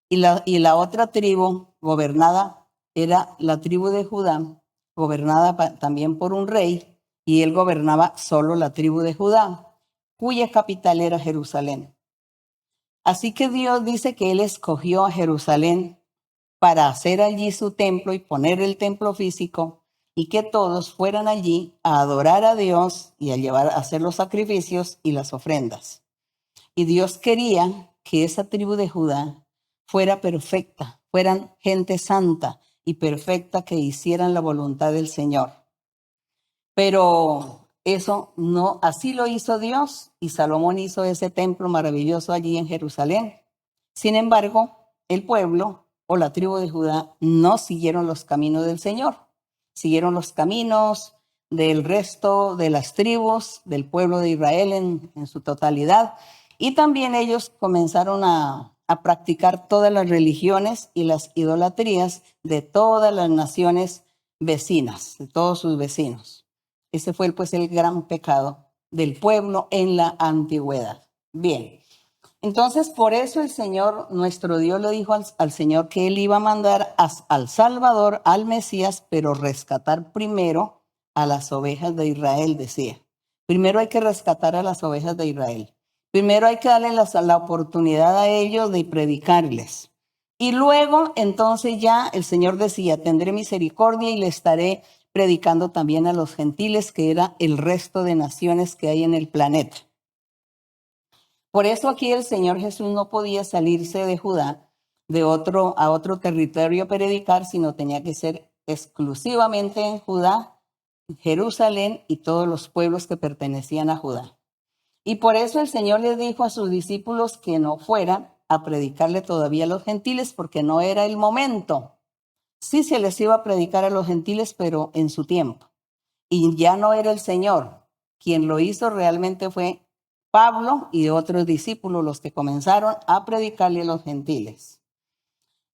Y la otra tribu gobernada era la tribu de Judá, gobernada también por un rey, y él gobernaba solo la tribu de Judá, cuya capital era Jerusalén. Así que Dios dice que él escogió a Jerusalén para hacer allí su templo y poner el templo físico, y que todos fueran allí a adorar a Dios y a hacer los sacrificios y las ofrendas. Y Dios quería que esa tribu de Judá fuera perfecta, fueran gente santa y perfecta que hicieran la voluntad del Señor. Pero eso no, así lo hizo Dios y Salomón hizo ese templo maravilloso allí en Jerusalén. Sin embargo, el pueblo o la tribu de Judá no siguieron los caminos del Señor, siguieron los caminos del resto de las tribus del pueblo de Israel en su totalidad y también ellos comenzaron a practicar todas las religiones y las idolatrías de todas las naciones vecinas, de todos sus vecinos. Ese fue pues el gran pecado del pueblo en la antigüedad. Bien, entonces por eso el Señor, nuestro Dios, le dijo al Señor que Él iba a mandar al Salvador, al Mesías, pero rescatar primero a las ovejas de Israel, decía. Primero hay que rescatar a las ovejas de Israel. Primero hay que darle la oportunidad a ellos de predicarles. Y luego, entonces ya el Señor decía, tendré misericordia y les daré predicando también a los gentiles, que era el resto de naciones que hay en el planeta. Por eso aquí el Señor Jesús no podía salirse de Judá a otro territorio a predicar, sino tenía que ser exclusivamente en Judá, Jerusalén y todos los pueblos que pertenecían a Judá. Y por eso el Señor les dijo a sus discípulos que no fueran a predicarle todavía a los gentiles, porque no era el momento. Sí se les iba a predicar a los gentiles, pero en su tiempo. Y ya no era el Señor. Quien lo hizo realmente fue Pablo y otros discípulos los que comenzaron a predicarle a los gentiles.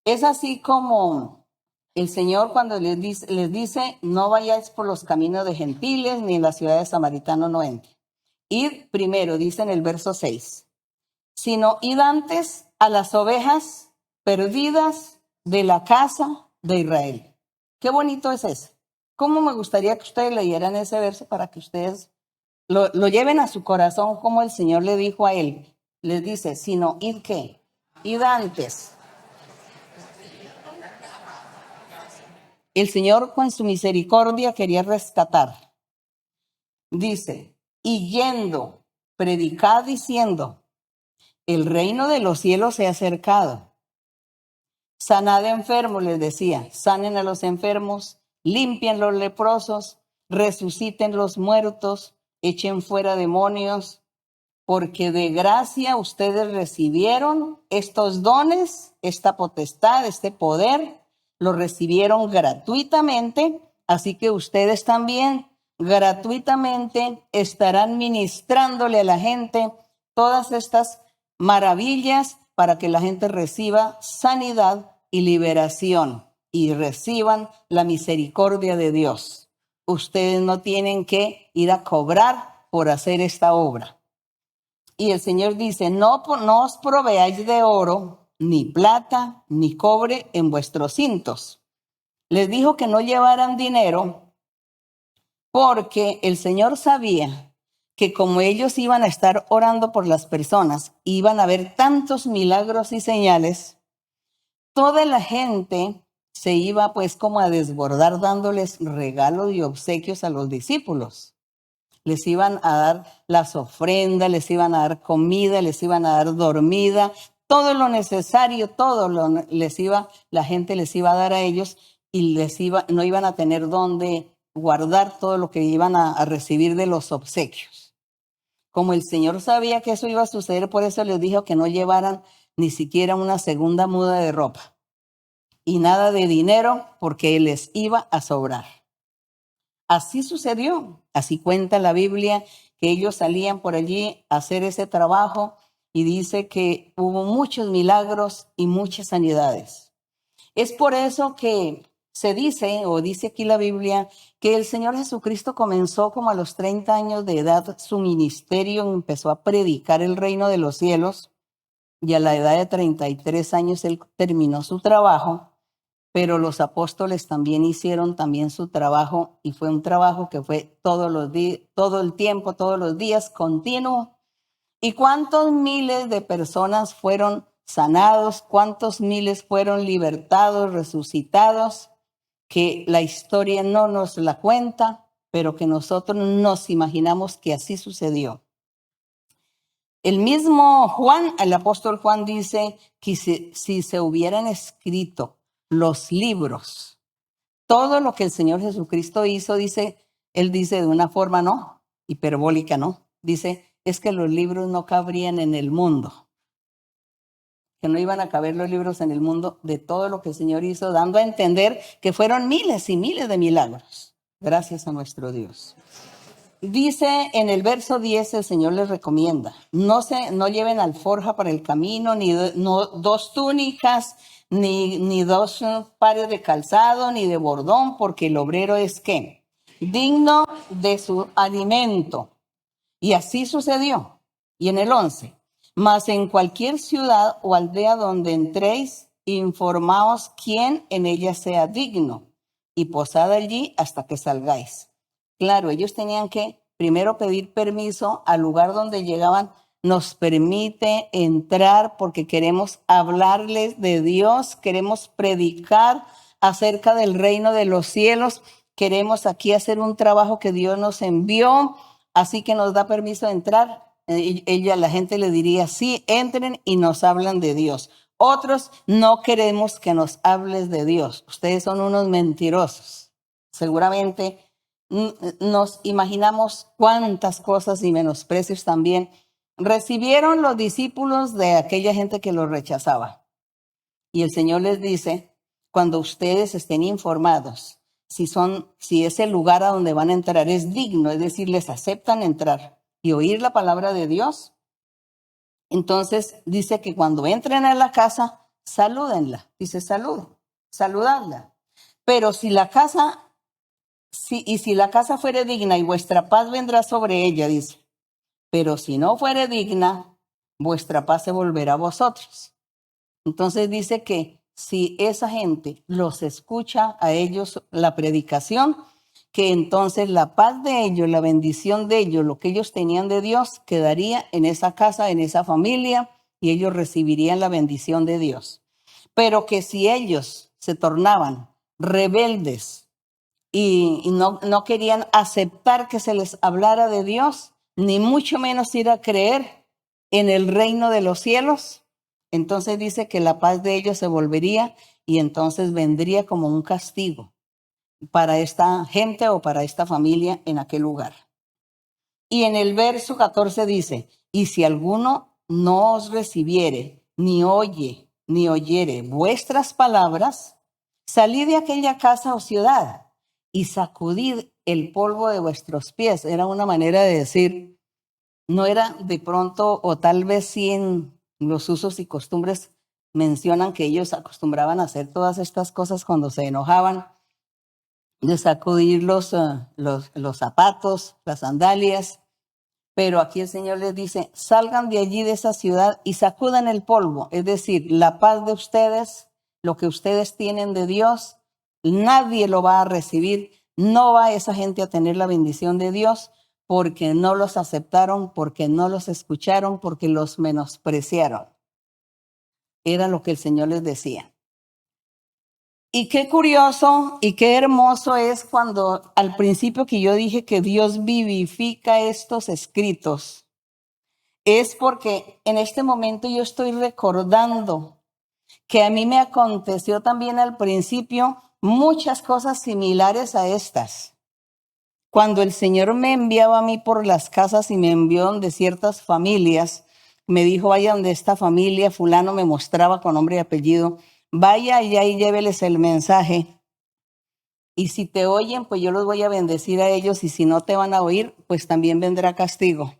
Es así como el Señor cuando les dice, no vayáis por los caminos de gentiles, ni en la ciudad de samaritanos no entre. Id primero, dice en el verso 6, sino id antes a las ovejas perdidas de la casa de Israel. Qué bonito es eso. Cómo me gustaría que ustedes leyeran ese verso para que ustedes lo lleven a su corazón, como el Señor le dijo a él. Les dice, sino id ¿qué? Id antes. El Señor con su misericordia quería rescatar. Dice, y yendo, predicad diciendo, el reino de los cielos se ha acercado. Sanad enfermos, les decía, sanen a los enfermos, limpien los leprosos, resuciten los muertos, echen fuera demonios, porque de gracia ustedes recibieron estos dones, esta potestad, este poder, lo recibieron gratuitamente, así que ustedes también gratuitamente estarán ministrándole a la gente todas estas maravillas para que la gente reciba sanidad y liberación y reciban la misericordia de Dios. Ustedes no tienen que ir a cobrar por hacer esta obra. Y el Señor dice, no os proveáis de oro, ni plata, ni cobre en vuestros cintos. Les dijo que no llevaran dinero porque el Señor sabía que como ellos iban a estar orando por las personas, iban a ver tantos milagros y señales, toda la gente se iba pues como a desbordar dándoles regalos y obsequios a los discípulos. Les iban a dar las ofrendas, les iban a dar comida, les iban a dar dormida, todo lo necesario, la gente les iba a dar a ellos y no iban a tener dónde guardar todo lo que iban a recibir de los obsequios. Como el Señor sabía que eso iba a suceder, por eso les dijo que no llevaran ni siquiera una segunda muda de ropa y nada de dinero porque les iba a sobrar. Así sucedió, así cuenta la Biblia, que ellos salían por allí a hacer ese trabajo y dice que hubo muchos milagros y muchas sanidades. Es por eso que se dice, o dice aquí la Biblia, que el Señor Jesucristo comenzó como a los 30 años de edad su ministerio, empezó a predicar el reino de los cielos y a la edad de 33 años él terminó su trabajo. Pero los apóstoles también hicieron también su trabajo y fue un trabajo que fue todo el tiempo, todos los días, continuo. ¿Y cuántos miles de personas fueron sanados? ¿Cuántos miles fueron libertados, resucitados? Que la historia no nos la cuenta, pero que nosotros nos imaginamos que así sucedió. El mismo Juan, el apóstol Juan dice que si se hubieran escrito los libros, todo lo que el Señor Jesucristo hizo, él dice de una forma no hiperbólica, no, dice, es que los libros no cabrían en el mundo, que no iban a caber los libros en el mundo de todo lo que el Señor hizo, dando a entender que fueron miles y miles de milagros, gracias a nuestro Dios. Dice en el verso 10, el Señor les recomienda, no lleven alforja para el camino, ni dos túnicas, ni dos pares de calzado, ni de bordón, porque el obrero es ¿qué? Digno de su alimento. Y así sucedió. Y en el 11, mas en cualquier ciudad o aldea donde entréis, informaos quién en ella sea digno, y posad allí hasta que salgáis. Claro, ellos tenían que primero pedir permiso al lugar donde llegaban. Nos permite entrar porque queremos hablarles de Dios, queremos predicar acerca del reino de los cielos, queremos aquí hacer un trabajo que Dios nos envió, así que nos da permiso de entrar. La gente le diría, sí, entren y nos hablan de Dios. Otros, no queremos que nos hables de Dios. Ustedes son unos mentirosos. Seguramente nos imaginamos cuántas cosas y menosprecios también recibieron los discípulos de aquella gente que los rechazaba. Y el Señor les dice, cuando ustedes estén informados, si ese lugar a donde van a entrar es digno, es decir, les aceptan entrar y oír la palabra de Dios, entonces dice que cuando entren a la casa, salúdenla. Dice, saludadla. Pero si la casa fuere digna y vuestra paz vendrá sobre ella, dice. Pero si no fuere digna, vuestra paz se volverá a vosotros. Entonces dice que si esa gente los escucha a ellos la predicación, que entonces la paz de ellos, la bendición de ellos, lo que ellos tenían de Dios, quedaría en esa casa, en esa familia, y ellos recibirían la bendición de Dios. Pero que si ellos se tornaban rebeldes y no querían aceptar que se les hablara de Dios, ni mucho menos ir a creer en el reino de los cielos, entonces dice que la paz de ellos se volvería y entonces vendría como un castigo para esta gente o para esta familia en aquel lugar. Y en el verso 14 dice, y si alguno no os recibiere, ni oyere vuestras palabras, salid de aquella casa o ciudad y sacudid el polvo de vuestros pies. Era una manera de decir, no era de pronto, o tal vez sí en los usos y costumbres mencionan que ellos acostumbraban a hacer todas estas cosas cuando se enojaban, de sacudir los zapatos, las sandalias. Pero aquí el Señor les dice, salgan de allí, de esa ciudad, y sacudan el polvo. Es decir, la paz de ustedes, lo que ustedes tienen de Dios, nadie lo va a recibir. No va esa gente a tener la bendición de Dios porque no los aceptaron, porque no los escucharon, porque los menospreciaron. Era lo que el Señor les decía. Y qué curioso y qué hermoso es cuando al principio que yo dije que Dios vivifica estos escritos. Es porque en este momento yo estoy recordando que a mí me aconteció también al principio muchas cosas similares a estas. Cuando el Señor me enviaba a mí por las casas y me envió donde ciertas familias, me dijo, vaya donde esta familia, fulano me mostraba con nombre y apellido, vaya allá y lléveles el mensaje. Y si te oyen, pues yo los voy a bendecir a ellos, y si no te van a oír, pues también vendrá castigo.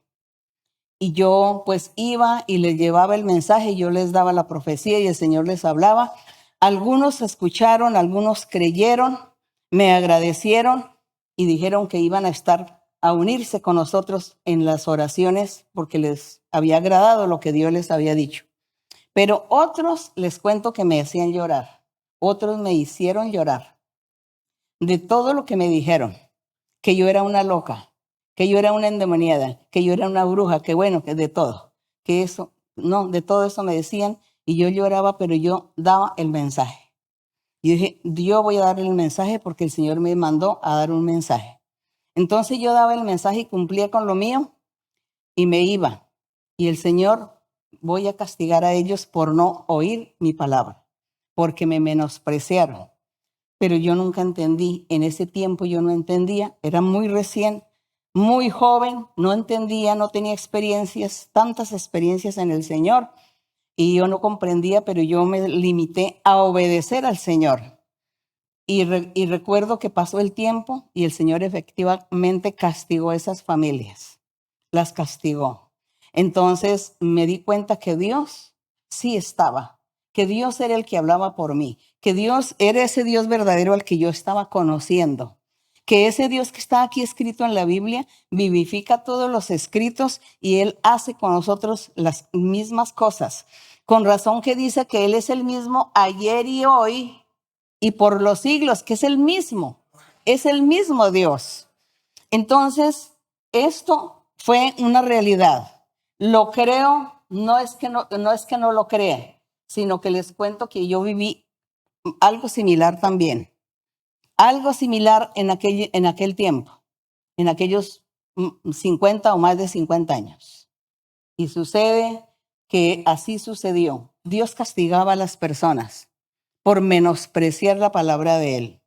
Y yo pues iba y les llevaba el mensaje, yo les daba la profecía y el Señor les hablaba. Algunos escucharon, algunos creyeron, me agradecieron y dijeron que iban a unirse con nosotros en las oraciones porque les había agradado lo que Dios les había dicho. Pero otros, les cuento que me hacían llorar. Otros me hicieron llorar de todo lo que me dijeron, que yo era una loca, que yo era una endemoniada, que yo era una bruja, que bueno, que de todo. Que eso, no, de todo eso me decían y yo lloraba, pero yo daba el mensaje. Y dije, yo voy a dar el mensaje porque el Señor me mandó a dar un mensaje. Entonces yo daba el mensaje y cumplía con lo mío y me iba. Y el Señor, voy a castigar a ellos por no oír mi palabra, porque me menospreciaron. Pero yo nunca entendí, en ese tiempo yo no entendía, era muy recién, muy joven, no entendía, no tenía experiencias, tantas experiencias en el Señor. Y yo no comprendía, pero yo me limité a obedecer al Señor. Y recuerdo que pasó el tiempo y el Señor efectivamente castigó a esas familias. Las castigó. Entonces me di cuenta que Dios sí estaba, que Dios era el que hablaba por mí, que Dios era ese Dios verdadero al que yo estaba conociendo, que ese Dios que está aquí escrito en la Biblia vivifica todos los escritos y Él hace con nosotros las mismas cosas. Con razón que dice que Él es el mismo ayer y hoy y por los siglos, que es el mismo Dios. Entonces, esto fue una realidad. Lo creo, no es que no lo crea, sino que les cuento que yo viví algo similar también. Algo similar en aquel tiempo, en aquellos 50 o más de 50 años. Y sucede que así sucedió. Dios castigaba a las personas por menospreciar la palabra de Él.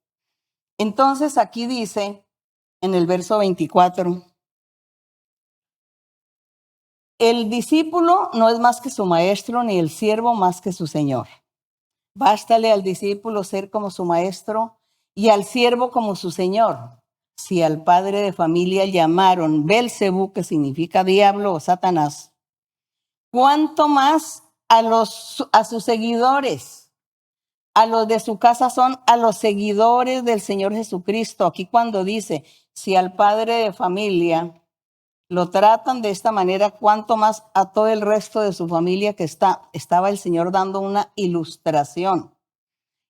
Entonces aquí dice, en el verso 24, el discípulo no es más que su maestro, ni el siervo más que su señor. Bástale al discípulo ser como su maestro y al siervo como su señor. Si al padre de familia llamaron Belcebú, que significa diablo o Satanás, ¿cuánto más a sus seguidores? A los de su casa son a los seguidores del Señor Jesucristo. Aquí cuando dice, si al padre de familia lo tratan de esta manera, cuánto más a todo el resto de su familia que estaba el Señor dando una ilustración.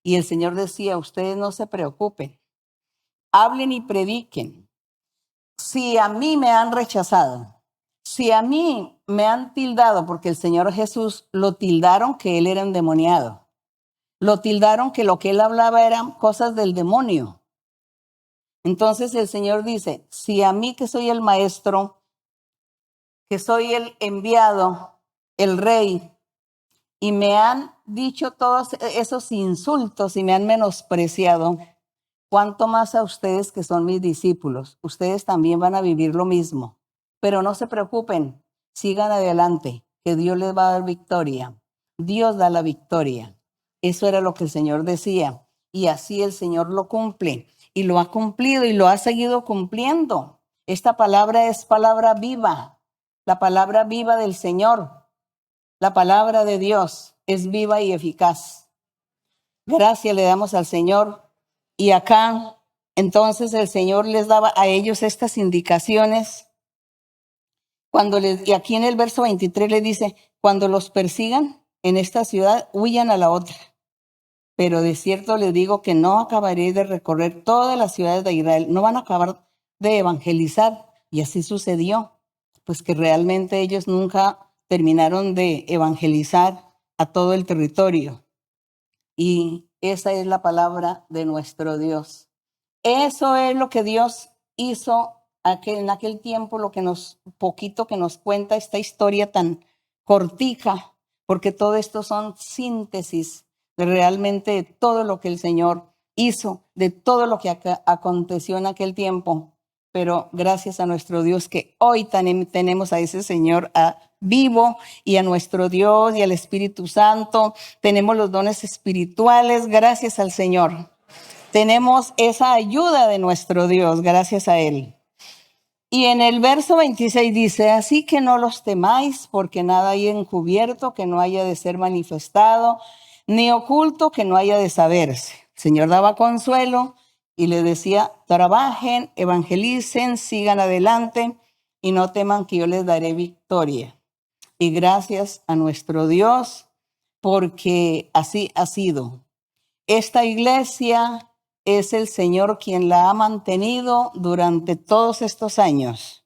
Y el Señor decía, ustedes no se preocupen, hablen y prediquen. Si a mí me han rechazado, si a mí me han tildado, porque el Señor Jesús lo tildaron que él era endemoniado, lo tildaron que lo que él hablaba eran cosas del demonio. Entonces el Señor dice, si a mí que soy el maestro, que soy el enviado, el rey, y me han dicho todos esos insultos y me han menospreciado, cuánto más a ustedes que son mis discípulos. Ustedes también van a vivir lo mismo. Pero no se preocupen, sigan adelante, que Dios les va a dar victoria. Dios da la victoria. Eso era lo que el Señor decía. Y así el Señor lo cumple. Y lo ha cumplido y lo ha seguido cumpliendo. Esta palabra es palabra viva. La palabra viva del Señor, la palabra de Dios es viva y eficaz. Gracias le damos al Señor. Y acá, entonces el Señor les daba a ellos estas indicaciones. Y aquí en el verso 23 le dice, cuando los persigan en esta ciudad, huyan a la otra. Pero de cierto les digo que no acabaré de recorrer todas las ciudades de Israel. No van a acabar de evangelizar. Y así sucedió. Pues que realmente ellos nunca terminaron de evangelizar a todo el territorio. Y esa es la palabra de nuestro Dios. Eso es lo que Dios hizo en aquel tiempo, poquito que nos cuenta esta historia tan cortica, porque todo esto son síntesis de realmente todo lo que el Señor hizo, de todo lo que aconteció en aquel tiempo. Pero gracias a nuestro Dios que hoy tenemos a ese Señor vivo y a nuestro Dios y al Espíritu Santo. Tenemos los dones espirituales, gracias al Señor. Tenemos esa ayuda de nuestro Dios, gracias a Él. Y en el verso 26 dice, así que no los temáis, porque nada hay encubierto que no haya de ser manifestado, ni oculto que no haya de saberse. El Señor daba consuelo y le decía, trabajen, evangelicen, sigan adelante y no teman que yo les daré victoria. Y gracias a nuestro Dios, porque así ha sido. Esta iglesia es el Señor quien la ha mantenido durante todos estos años.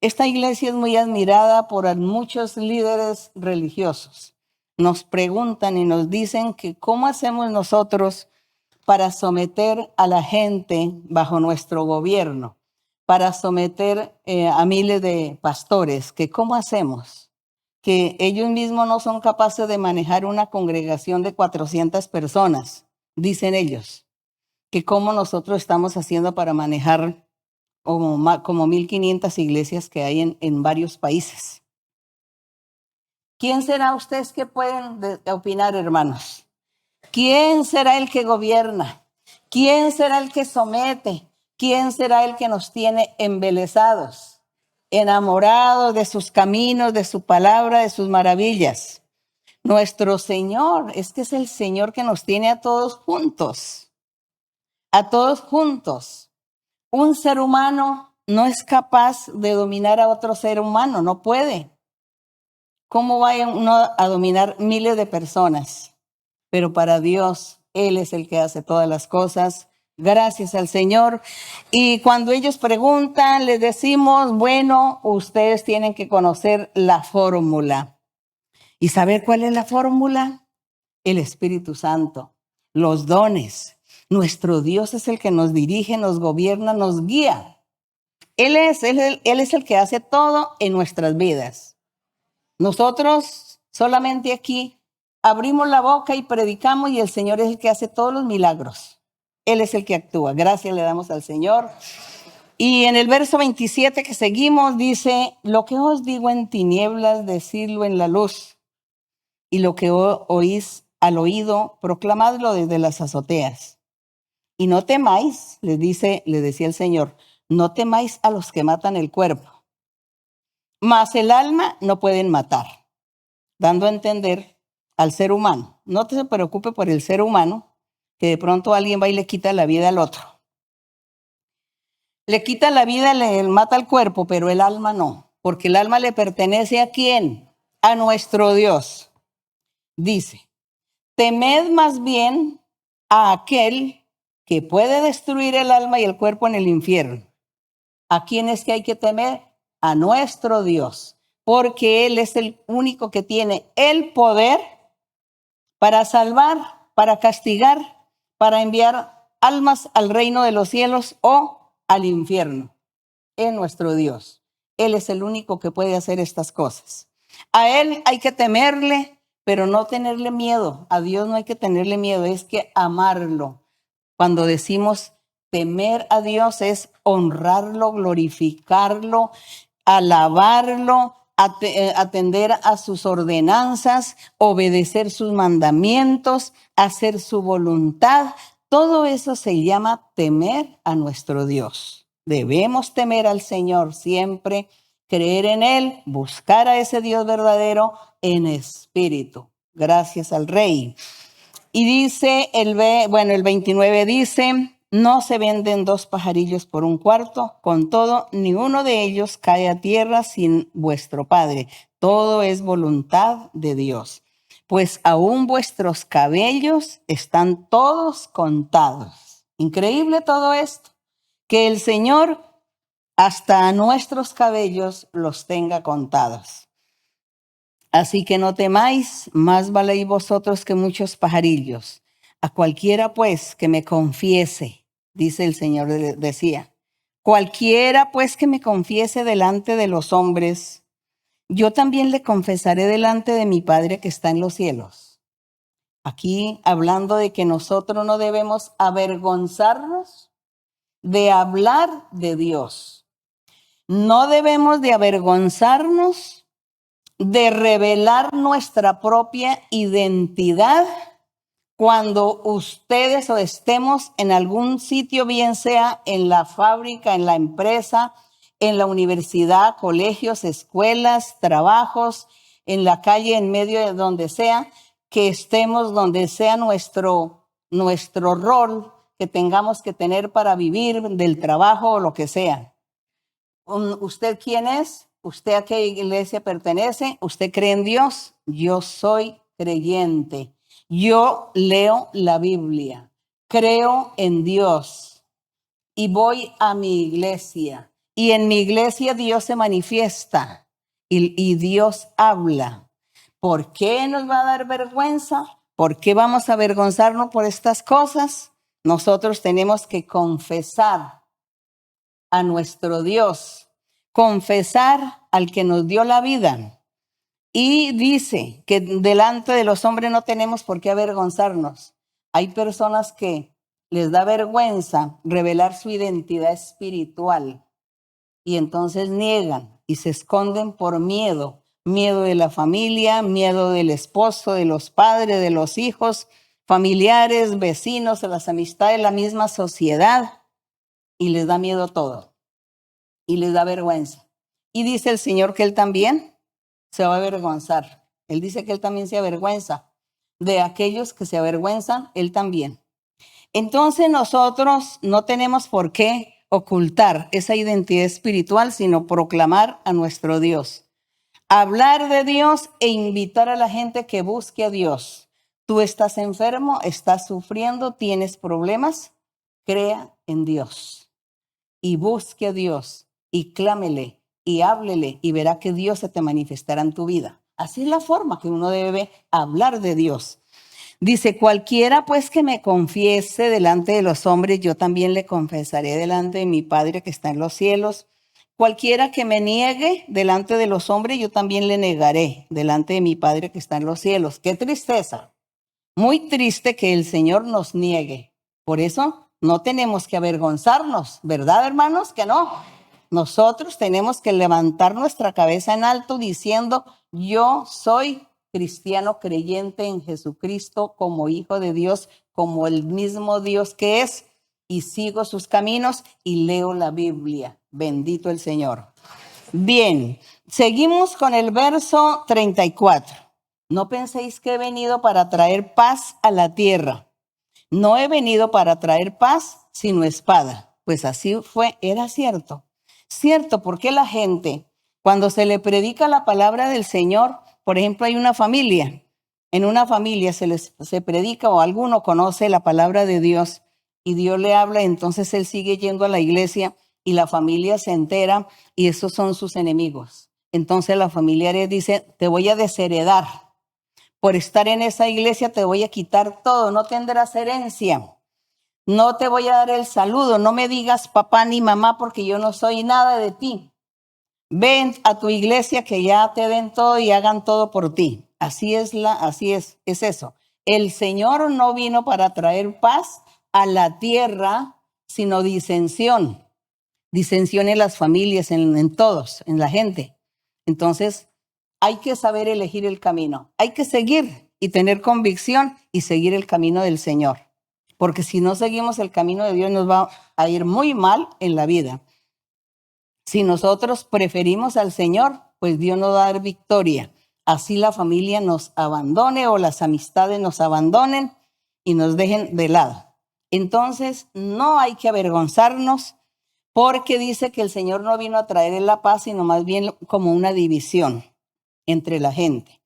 Esta iglesia es muy admirada por muchos líderes religiosos. Nos preguntan y nos dicen que cómo hacemos nosotros para someter a la gente bajo nuestro gobierno, para someter a miles de pastores, que cómo hacemos, que ellos mismos no son capaces de manejar una congregación de 400 personas, dicen ellos, que cómo nosotros estamos haciendo para manejar como 1500 iglesias que hay en varios países. ¿Quién será ustedes que pueden opinar, hermanos? ¿Quién será el que gobierna? ¿Quién será el que somete? ¿Quién será el que nos tiene embelesados, enamorados de sus caminos, de su palabra, de sus maravillas? Nuestro Señor, es que es el Señor que nos tiene a todos juntos. A todos juntos. Un ser humano no es capaz de dominar a otro ser humano, no puede. ¿Cómo va uno a dominar miles de personas? Pero para Dios, Él es el que hace todas las cosas. Gracias al Señor. Y cuando ellos preguntan, les decimos, bueno, ustedes tienen que conocer la fórmula. ¿Y saber cuál es la fórmula? El Espíritu Santo, los dones. Nuestro Dios es el que nos dirige, nos gobierna, nos guía. Él es el que hace todo en nuestras vidas. Nosotros solamente aquí abrimos la boca y predicamos y el Señor es el que hace todos los milagros. Él es el que actúa. Gracias le damos al Señor. Y en el verso 27 que seguimos dice, lo que os digo en tinieblas, decidlo en la luz. Y lo que oís al oído, proclamadlo desde las azoteas. Y no temáis, le decía el Señor, no temáis a los que matan el cuerpo, mas el alma no pueden matar, dando a entender al ser humano. No te preocupe por el ser humano, que de pronto alguien va y le quita la vida al otro. Le quita la vida, le mata el cuerpo, pero el alma no, porque el alma le pertenece ¿a quién? A nuestro Dios. Dice, temed más bien a aquel que puede destruir el alma y el cuerpo en el infierno. ¿A quién es que hay que temer? A nuestro Dios, porque Él es el único que tiene el poder para salvar, para castigar, para enviar almas al reino de los cielos o al infierno. Es nuestro Dios. Él es el único que puede hacer estas cosas. A Él hay que temerle, pero no tenerle miedo. A Dios no hay que tenerle miedo, es que amarlo. Cuando decimos temer a Dios es honrarlo, glorificarlo, alabarlo, atender a sus ordenanzas, obedecer sus mandamientos, hacer su voluntad. Todo eso se llama temer a nuestro Dios. Debemos temer al Señor siempre, creer en Él, buscar a ese Dios verdadero en espíritu. Gracias al Rey. Y dice, el 29 dice, no se venden 2 pajarillos por un cuarto, con todo, ni uno de ellos cae a tierra sin vuestro Padre. Todo es voluntad de Dios. Pues aún vuestros cabellos están todos contados. Increíble todo esto, que el Señor hasta nuestros cabellos los tenga contados. Así que no temáis, más valéis vosotros que muchos pajarillos. A cualquiera pues que me confiese, dice el Señor, decía, cualquiera pues que me confiese delante de los hombres, yo también le confesaré delante de mi Padre que está en los cielos. Aquí hablando de que nosotros no debemos avergonzarnos de hablar de Dios. No debemos de avergonzarnos de revelar nuestra propia identidad cuando ustedes o estemos en algún sitio, bien sea en la fábrica, en la empresa, en la universidad, colegios, escuelas, trabajos, en la calle, en medio de donde sea, que estemos donde sea nuestro rol que tengamos que tener para vivir del trabajo o lo que sea. ¿Usted quién es? ¿Usted a qué iglesia pertenece? ¿Usted cree en Dios? Yo soy creyente. Yo leo la Biblia. Creo en Dios. Y voy a mi iglesia. Y en mi iglesia Dios se manifiesta. Y Dios habla. ¿Por qué nos va a dar vergüenza? ¿Por qué vamos a avergonzarnos por estas cosas? Nosotros tenemos que confesar a nuestro Dios. Confesar al que nos dio la vida. Y dice que delante de los hombres no tenemos por qué avergonzarnos. Hay personas que les da vergüenza revelar su identidad espiritual y entonces niegan y se esconden por miedo. Miedo de la familia, miedo del esposo, de los padres, de los hijos, familiares, vecinos, de las amistades, la misma sociedad. Y les da miedo todo. Y les da vergüenza. Y dice el Señor que Él también se va a avergonzar. Él dice que Él también se avergüenza. De aquellos que se avergüenzan, Él también. Entonces nosotros no tenemos por qué ocultar esa identidad espiritual, sino proclamar a nuestro Dios. Hablar de Dios e invitar a la gente que busque a Dios. Tú estás enfermo, estás sufriendo, tienes problemas, crea en Dios. Y busque a Dios. Y clámele y háblele y verá que Dios se te manifestará en tu vida. Así es la forma que uno debe hablar de Dios. Dice, cualquiera pues que me confiese delante de los hombres, yo también le confesaré delante de mi Padre que está en los cielos. Cualquiera que me niegue delante de los hombres, yo también le negaré delante de mi Padre que está en los cielos. Qué tristeza. Muy triste que el Señor nos niegue. Por eso no tenemos que avergonzarnos, ¿verdad, hermanos? Que no. Nosotros tenemos que levantar nuestra cabeza en alto diciendo, yo soy cristiano creyente en Jesucristo como hijo de Dios, como el mismo Dios que es, y sigo sus caminos y leo la Biblia. Bendito el Señor. Bien, seguimos con el verso 34. No penséis que he venido para traer paz a la tierra. No he venido para traer paz, sino espada. Pues así fue, era cierto. Cierto, porque la gente, cuando se le predica la palabra del Señor, por ejemplo, hay una familia, en una familia se predica o alguno conoce la palabra de Dios y Dios le habla, entonces él sigue yendo a la iglesia y la familia se entera y esos son sus enemigos. Entonces la familia le dice, te voy a desheredar. Por estar en esa iglesia te voy a quitar todo, no tendrás herencia. No te voy a dar el saludo, no me digas papá ni mamá porque yo no soy nada de ti. Ven a tu iglesia que ya te den todo y hagan todo por ti. Así es eso. El Señor no vino para traer paz a la tierra, sino disensión. Disensión en las familias, en todos, en la gente. Entonces, hay que saber elegir el camino. Hay que seguir y tener convicción y seguir el camino del Señor. Porque si no seguimos el camino de Dios, nos va a ir muy mal en la vida. Si nosotros preferimos al Señor, pues Dios nos va a dar victoria. Así la familia nos abandone o las amistades nos abandonen y nos dejen de lado. Entonces, no hay que avergonzarnos porque dice que el Señor no vino a traer la paz, sino más bien como una división entre la gente.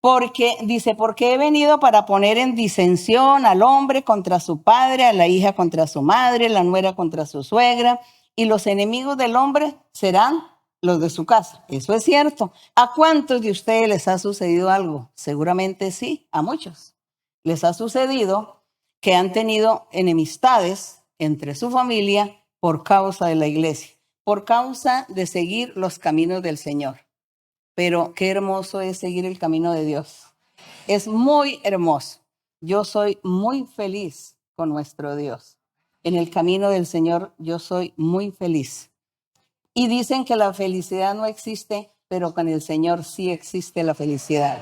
Porque dice, porque he venido para poner en disensión al hombre contra su padre, a la hija contra su madre, la nuera contra su suegra, y los enemigos del hombre serán los de su casa. Eso es cierto. ¿A cuántos de ustedes les ha sucedido algo? Seguramente sí, a muchos. Les ha sucedido que han tenido enemistades entre su familia por causa de la iglesia, por causa de seguir los caminos del Señor. Pero qué hermoso es seguir el camino de Dios. Es muy hermoso. Yo soy muy feliz con nuestro Dios. En el camino del Señor yo soy muy feliz. Y dicen que la felicidad no existe, pero con el Señor sí existe la felicidad.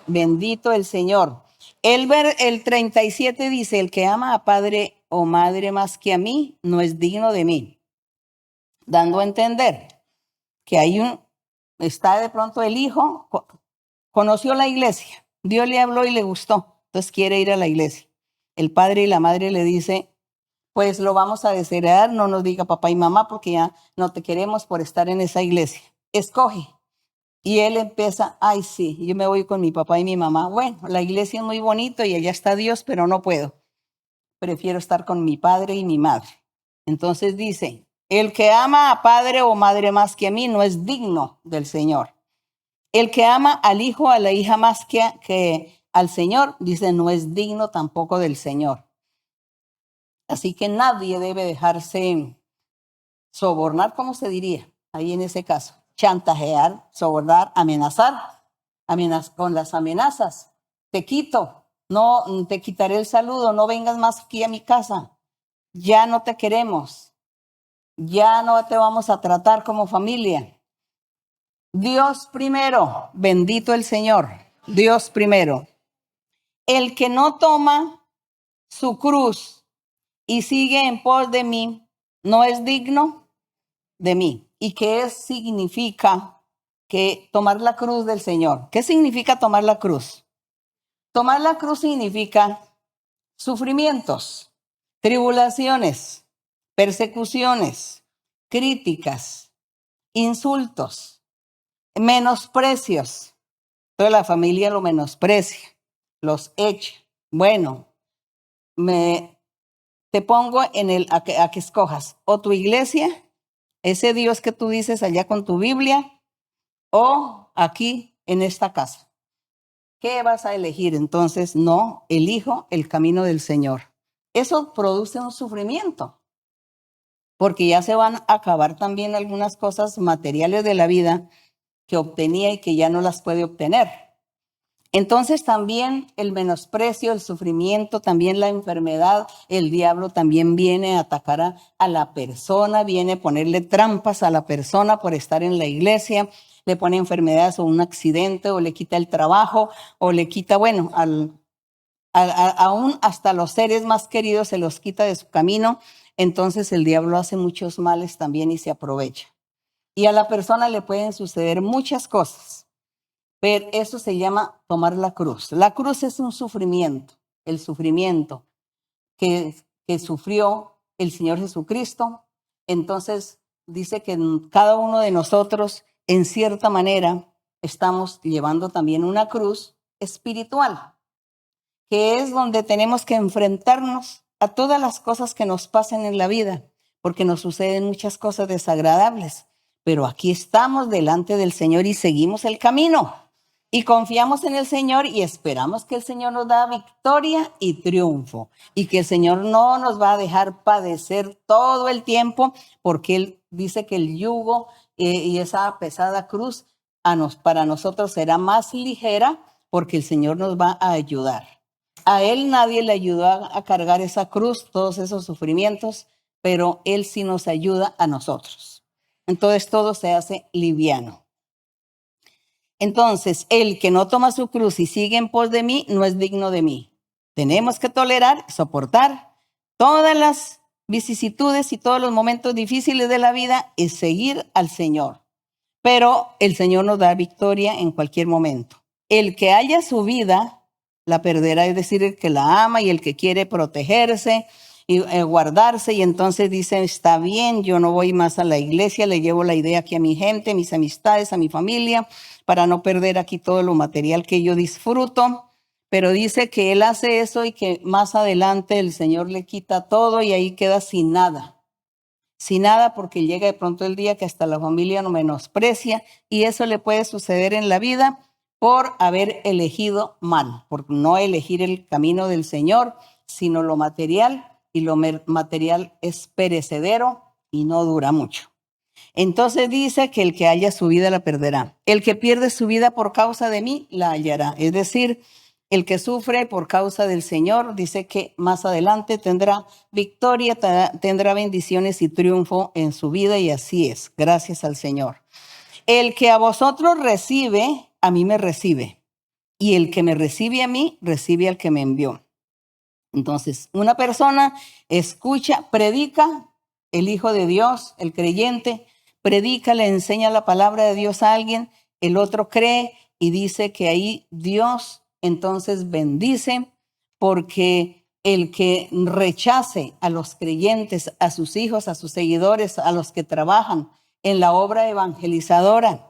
Bendito el Señor. El 37 dice, el que ama a padre o madre más que a mí, no es digno de mí. Dando a entender que está de pronto el hijo, conoció la iglesia, Dios le habló y le gustó, entonces quiere ir a la iglesia. El padre y la madre le dice, pues lo vamos a desheredar, no nos diga papá y mamá porque ya no te queremos por estar en esa iglesia. Escoge. Y él empieza, ay sí, yo me voy con mi papá y mi mamá. Bueno, la iglesia es muy bonito y allá está Dios, pero no puedo. Prefiero estar con mi padre y mi madre. Entonces dice, el que ama a padre o madre más que a mí no es digno del Señor. El que ama al hijo o a la hija más que al Señor, dice, no es digno tampoco del Señor. Así que nadie debe dejarse sobornar, ¿cómo se diría? Ahí en ese caso, chantajear, sobornar, amenazar con las amenazas. Te quito, no te quitaré el saludo, no vengas más aquí a mi casa. Ya no te queremos. Ya no te vamos a tratar como familia. Dios primero, bendito el Señor. Dios primero. El que no toma su cruz y sigue en pos de mí, no es digno de mí. ¿Y qué significa que tomar la cruz del Señor? ¿Qué significa tomar la cruz? Tomar la cruz significa sufrimientos, tribulaciones, persecuciones, críticas, insultos, menosprecios. Toda la familia lo menosprecia, los echa. Bueno, te pongo a que escojas o tu iglesia, ese Dios que tú dices allá con tu Biblia, o aquí en esta casa. ¿Qué vas a elegir? Entonces, no, elijo el camino del Señor. Eso produce un sufrimiento, porque ya se van a acabar también algunas cosas materiales de la vida que obtenía y que ya no las puede obtener. Entonces también el menosprecio, el sufrimiento, también la enfermedad, el diablo también viene a atacar a la persona, viene a ponerle trampas a la persona por estar en la iglesia, le pone enfermedades o un accidente o le quita el trabajo o le quita, bueno, aún hasta los seres más queridos se los quita de su camino. Entonces el diablo hace muchos males también y se aprovecha. Y a la persona le pueden suceder muchas cosas. Pero eso se llama tomar la cruz. La cruz es un sufrimiento, el sufrimiento que sufrió el Señor Jesucristo. Entonces dice que cada uno de nosotros, en cierta manera, estamos llevando también una cruz espiritual, que es donde tenemos que enfrentarnos a todas las cosas que nos pasen en la vida, porque nos suceden muchas cosas desagradables. Pero aquí estamos delante del Señor y seguimos el camino. Y confiamos en el Señor y esperamos que el Señor nos da victoria y triunfo. Y que el Señor no nos va a dejar padecer todo el tiempo, porque Él dice que el yugo y esa pesada cruz para nosotros será más ligera, porque el Señor nos va a ayudar. A Él nadie le ayudó a cargar esa cruz, todos esos sufrimientos, pero Él sí nos ayuda a nosotros. Entonces todo se hace liviano. Entonces, el que no toma su cruz y sigue en pos de mí, no es digno de mí. Tenemos que tolerar, soportar todas las vicisitudes y todos los momentos difíciles de la vida y seguir al Señor. Pero el Señor nos da victoria en cualquier momento. El que haya su vida, la perderá, es decir, el que la ama y el que quiere protegerse y guardarse, y entonces dice, está bien, yo no voy más a la iglesia, le llevo la idea aquí a mi gente, mis amistades, a mi familia, para no perder aquí todo lo material que yo disfruto. Pero dice que él hace eso y que más adelante el Señor le quita todo y ahí queda sin nada porque llega de pronto el día que hasta la familia no menosprecia, y eso le puede suceder en la vida por haber elegido mal, por no elegir el camino del Señor, sino lo material, y lo material es perecedero y no dura mucho. Entonces dice que el que haya su vida la perderá. El que pierde su vida por causa de mí la hallará. Es decir, el que sufre por causa del Señor, dice que más adelante tendrá victoria, tendrá bendiciones y triunfo en su vida, y así es, gracias al Señor. El que a vosotros recibe, a mí me recibe. Y el que me recibe a mí, recibe al que me envió. Entonces, una persona escucha, predica, el Hijo de Dios, el creyente, predica, le enseña la palabra de Dios a alguien, el otro cree y dice que ahí Dios entonces bendice, porque el que rechace a los creyentes, a sus hijos, a sus seguidores, a los que trabajan en la obra evangelizadora,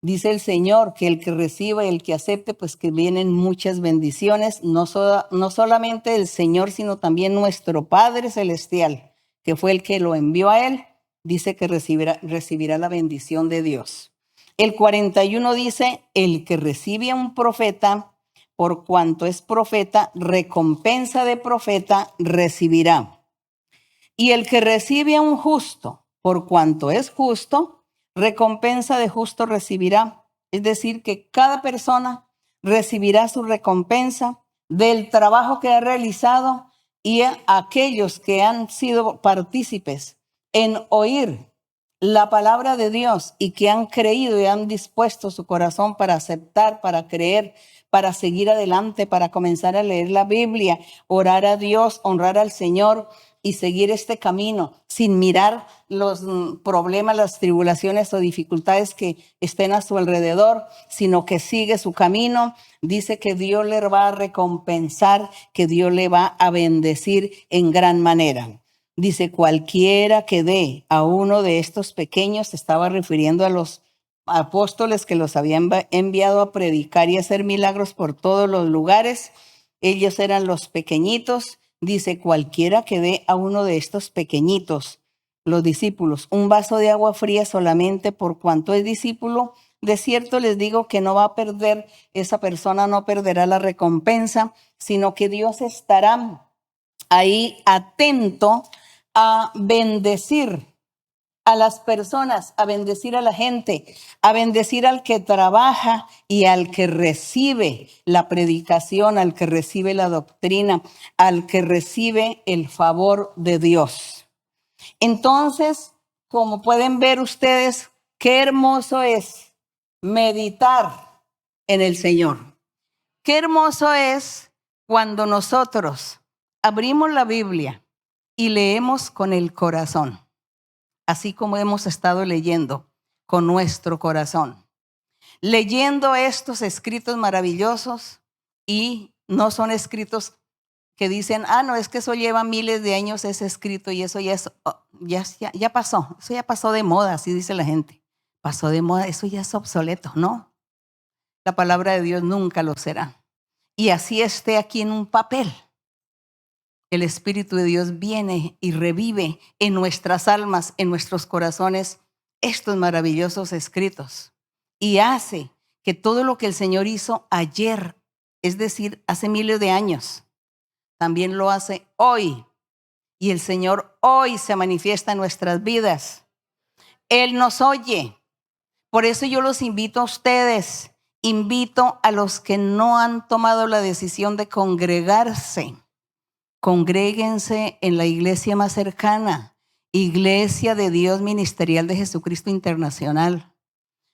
dice el Señor que el que reciba y el que acepte, pues que vienen muchas bendiciones, no solamente el Señor, sino también nuestro Padre Celestial, que fue el que lo envió a él, dice que recibirá la bendición de Dios. El 41 dice, el que recibe a un profeta, por cuanto es profeta, recompensa de profeta recibirá. Y el que recibe a un justo, por cuanto es justo, recompensa de justo recibirá. Es decir, que cada persona recibirá su recompensa del trabajo que ha realizado, y a aquellos que han sido partícipes en oír la palabra de Dios y que han creído y han dispuesto su corazón para aceptar, para creer, para seguir adelante, para comenzar a leer la Biblia, orar a Dios, honrar al Señor y seguir este camino sin mirar los problemas, las tribulaciones o dificultades que estén a su alrededor, sino que sigue su camino. Dice que Dios le va a recompensar, que Dios le va a bendecir en gran manera. Dice, cualquiera que dé a uno de estos pequeños, se estaba refiriendo a los apóstoles que los habían enviado a predicar y hacer milagros por todos los lugares. Ellos eran los pequeñitos. Dice, cualquiera que dé a uno de estos pequeñitos, los discípulos, un vaso de agua fría solamente por cuanto es discípulo, De cierto les digo que no va a perder, esa persona no perderá la recompensa, sino que Dios estará ahí atento a bendecir a las personas, a bendecir a la gente, a bendecir al que trabaja y al que recibe la predicación, al que recibe la doctrina, al que recibe el favor de Dios. Entonces, como pueden ver ustedes, qué hermoso es meditar en el Señor. Qué hermoso es cuando nosotros abrimos la Biblia y leemos con el corazón, así como hemos estado leyendo con nuestro corazón. Leyendo estos escritos maravillosos, y no son escritos que dicen, no, es que eso lleva miles de años ese escrito y eso ya pasó, eso ya pasó de moda, así dice la gente. Pasó de moda, eso ya es obsoleto. No, la palabra de Dios nunca lo será. Y así esté aquí en un papel, el Espíritu de Dios viene y revive en nuestras almas, en nuestros corazones, estos maravillosos escritos. Y hace que todo lo que el Señor hizo ayer, es decir, hace miles de años, también lo hace hoy. Y el Señor hoy se manifiesta en nuestras vidas. Él nos oye. Por eso yo los invito a ustedes, invito a los que no han tomado la decisión de congregarse. Congréguense en la iglesia más cercana, Iglesia de Dios Ministerial de Jesucristo Internacional.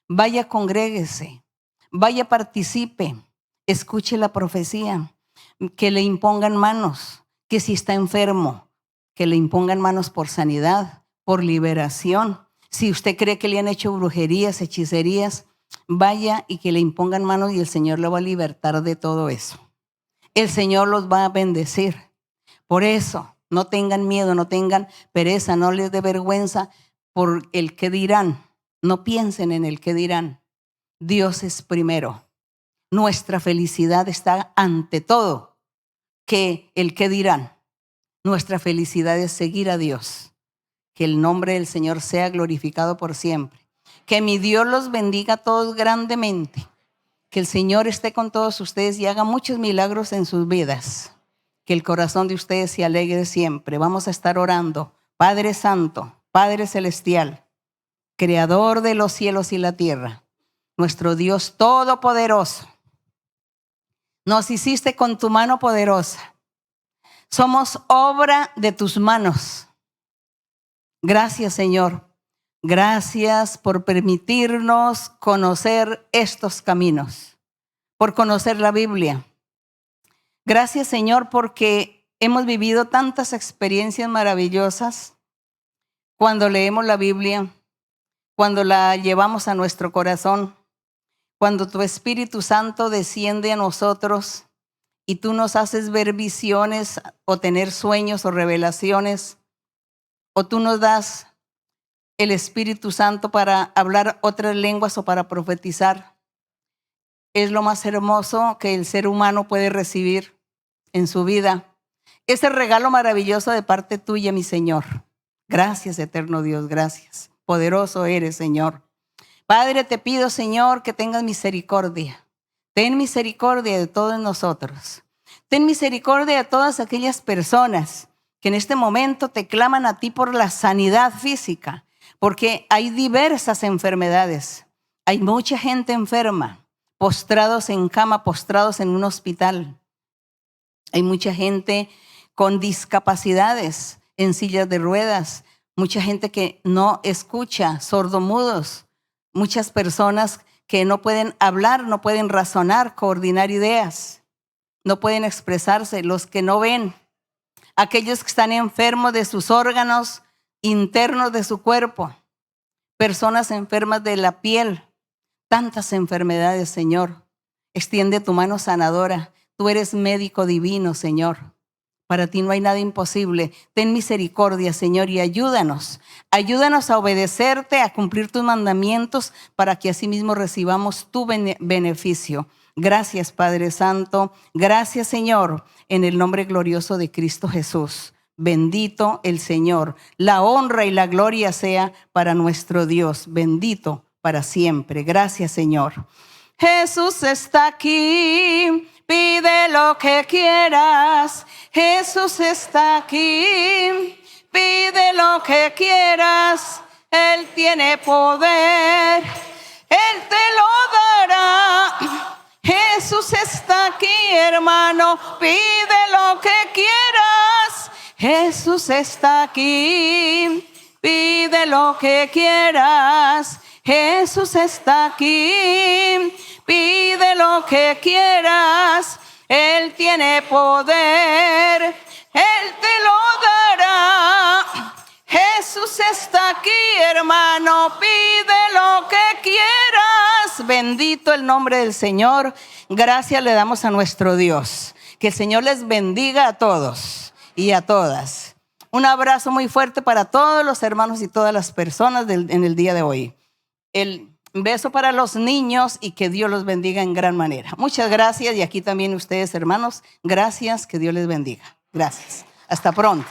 Vaya, congréguese, vaya, participe, escuche la profecía, que le impongan manos, que si está enfermo, que le impongan manos por sanidad, por liberación. Si usted cree que le han hecho brujerías, hechicerías, vaya y que le impongan manos y el Señor lo va a libertar de todo eso. El Señor los va a bendecir. Por eso, no tengan miedo, no tengan pereza, no les dé vergüenza por el que dirán. No piensen en el que dirán. Dios es primero. Nuestra felicidad está ante todo que el que dirán. Nuestra felicidad es seguir a Dios. Que el nombre del Señor sea glorificado por siempre. Que mi Dios los bendiga a todos grandemente. Que el Señor esté con todos ustedes y haga muchos milagros en sus vidas. Que el corazón de ustedes se alegre siempre. Vamos a estar orando. Padre Santo, Padre Celestial, Creador de los cielos y la tierra, nuestro Dios Todopoderoso, nos hiciste con tu mano poderosa. Somos obra de tus manos. Gracias, Señor. Gracias por permitirnos conocer estos caminos, por conocer la Biblia. Gracias, Señor, porque hemos vivido tantas experiencias maravillosas cuando leemos la Biblia, cuando la llevamos a nuestro corazón, cuando tu Espíritu Santo desciende a nosotros y tú nos haces ver visiones o tener sueños o revelaciones, o tú nos das el Espíritu Santo para hablar otras lenguas o para profetizar. Es lo más hermoso que el ser humano puede recibir en su vida. Ese regalo maravilloso de parte tuya, mi Señor. Gracias, eterno Dios, gracias. Poderoso eres, Señor. Padre, te pido, Señor, que tengas misericordia. Ten misericordia de todos nosotros. Ten misericordia de todas aquellas personas que en este momento te claman a ti por la sanidad física, porque hay diversas enfermedades. Hay mucha gente enferma, postrados en cama, postrados en un hospital. Hay mucha gente con discapacidades, en sillas de ruedas, mucha gente que no escucha, sordomudos, muchas personas que no pueden hablar, no pueden razonar, coordinar ideas, no pueden expresarse, los que no ven, aquellos que están enfermos de sus órganos internos de su cuerpo, personas enfermas de la piel, tantas enfermedades, Señor. Extiende tu mano sanadora. Tú eres médico divino, Señor. Para ti no hay nada imposible. Ten misericordia, Señor, y ayúdanos. Ayúdanos a obedecerte, a cumplir tus mandamientos, para que asimismo recibamos tu beneficio. Gracias, Padre Santo. Gracias, Señor, en el nombre glorioso de Cristo Jesús. Bendito el Señor. La honra y la gloria sea para nuestro Dios. Bendito para siempre. Gracias, Señor. Jesús está aquí, pide lo que quieras. Jesús está aquí, pide lo que quieras. Él tiene poder, Él te lo dará. Jesús está aquí, hermano, pide lo que quieras. Jesús está aquí, pide lo que quieras. Jesús está aquí, pide lo que quieras. Él tiene poder, Él te lo dará. Jesús está aquí, hermano, pide lo que quieras. Bendito el nombre del Señor. Gracias le damos a nuestro Dios. Que el Señor les bendiga a todos y a todas. Un abrazo muy fuerte para todos los hermanos y todas las personas en el día de hoy. El beso para los niños y que Dios los bendiga en gran manera. Muchas gracias y aquí también ustedes, hermanos, gracias, que Dios les bendiga. Gracias. Hasta pronto.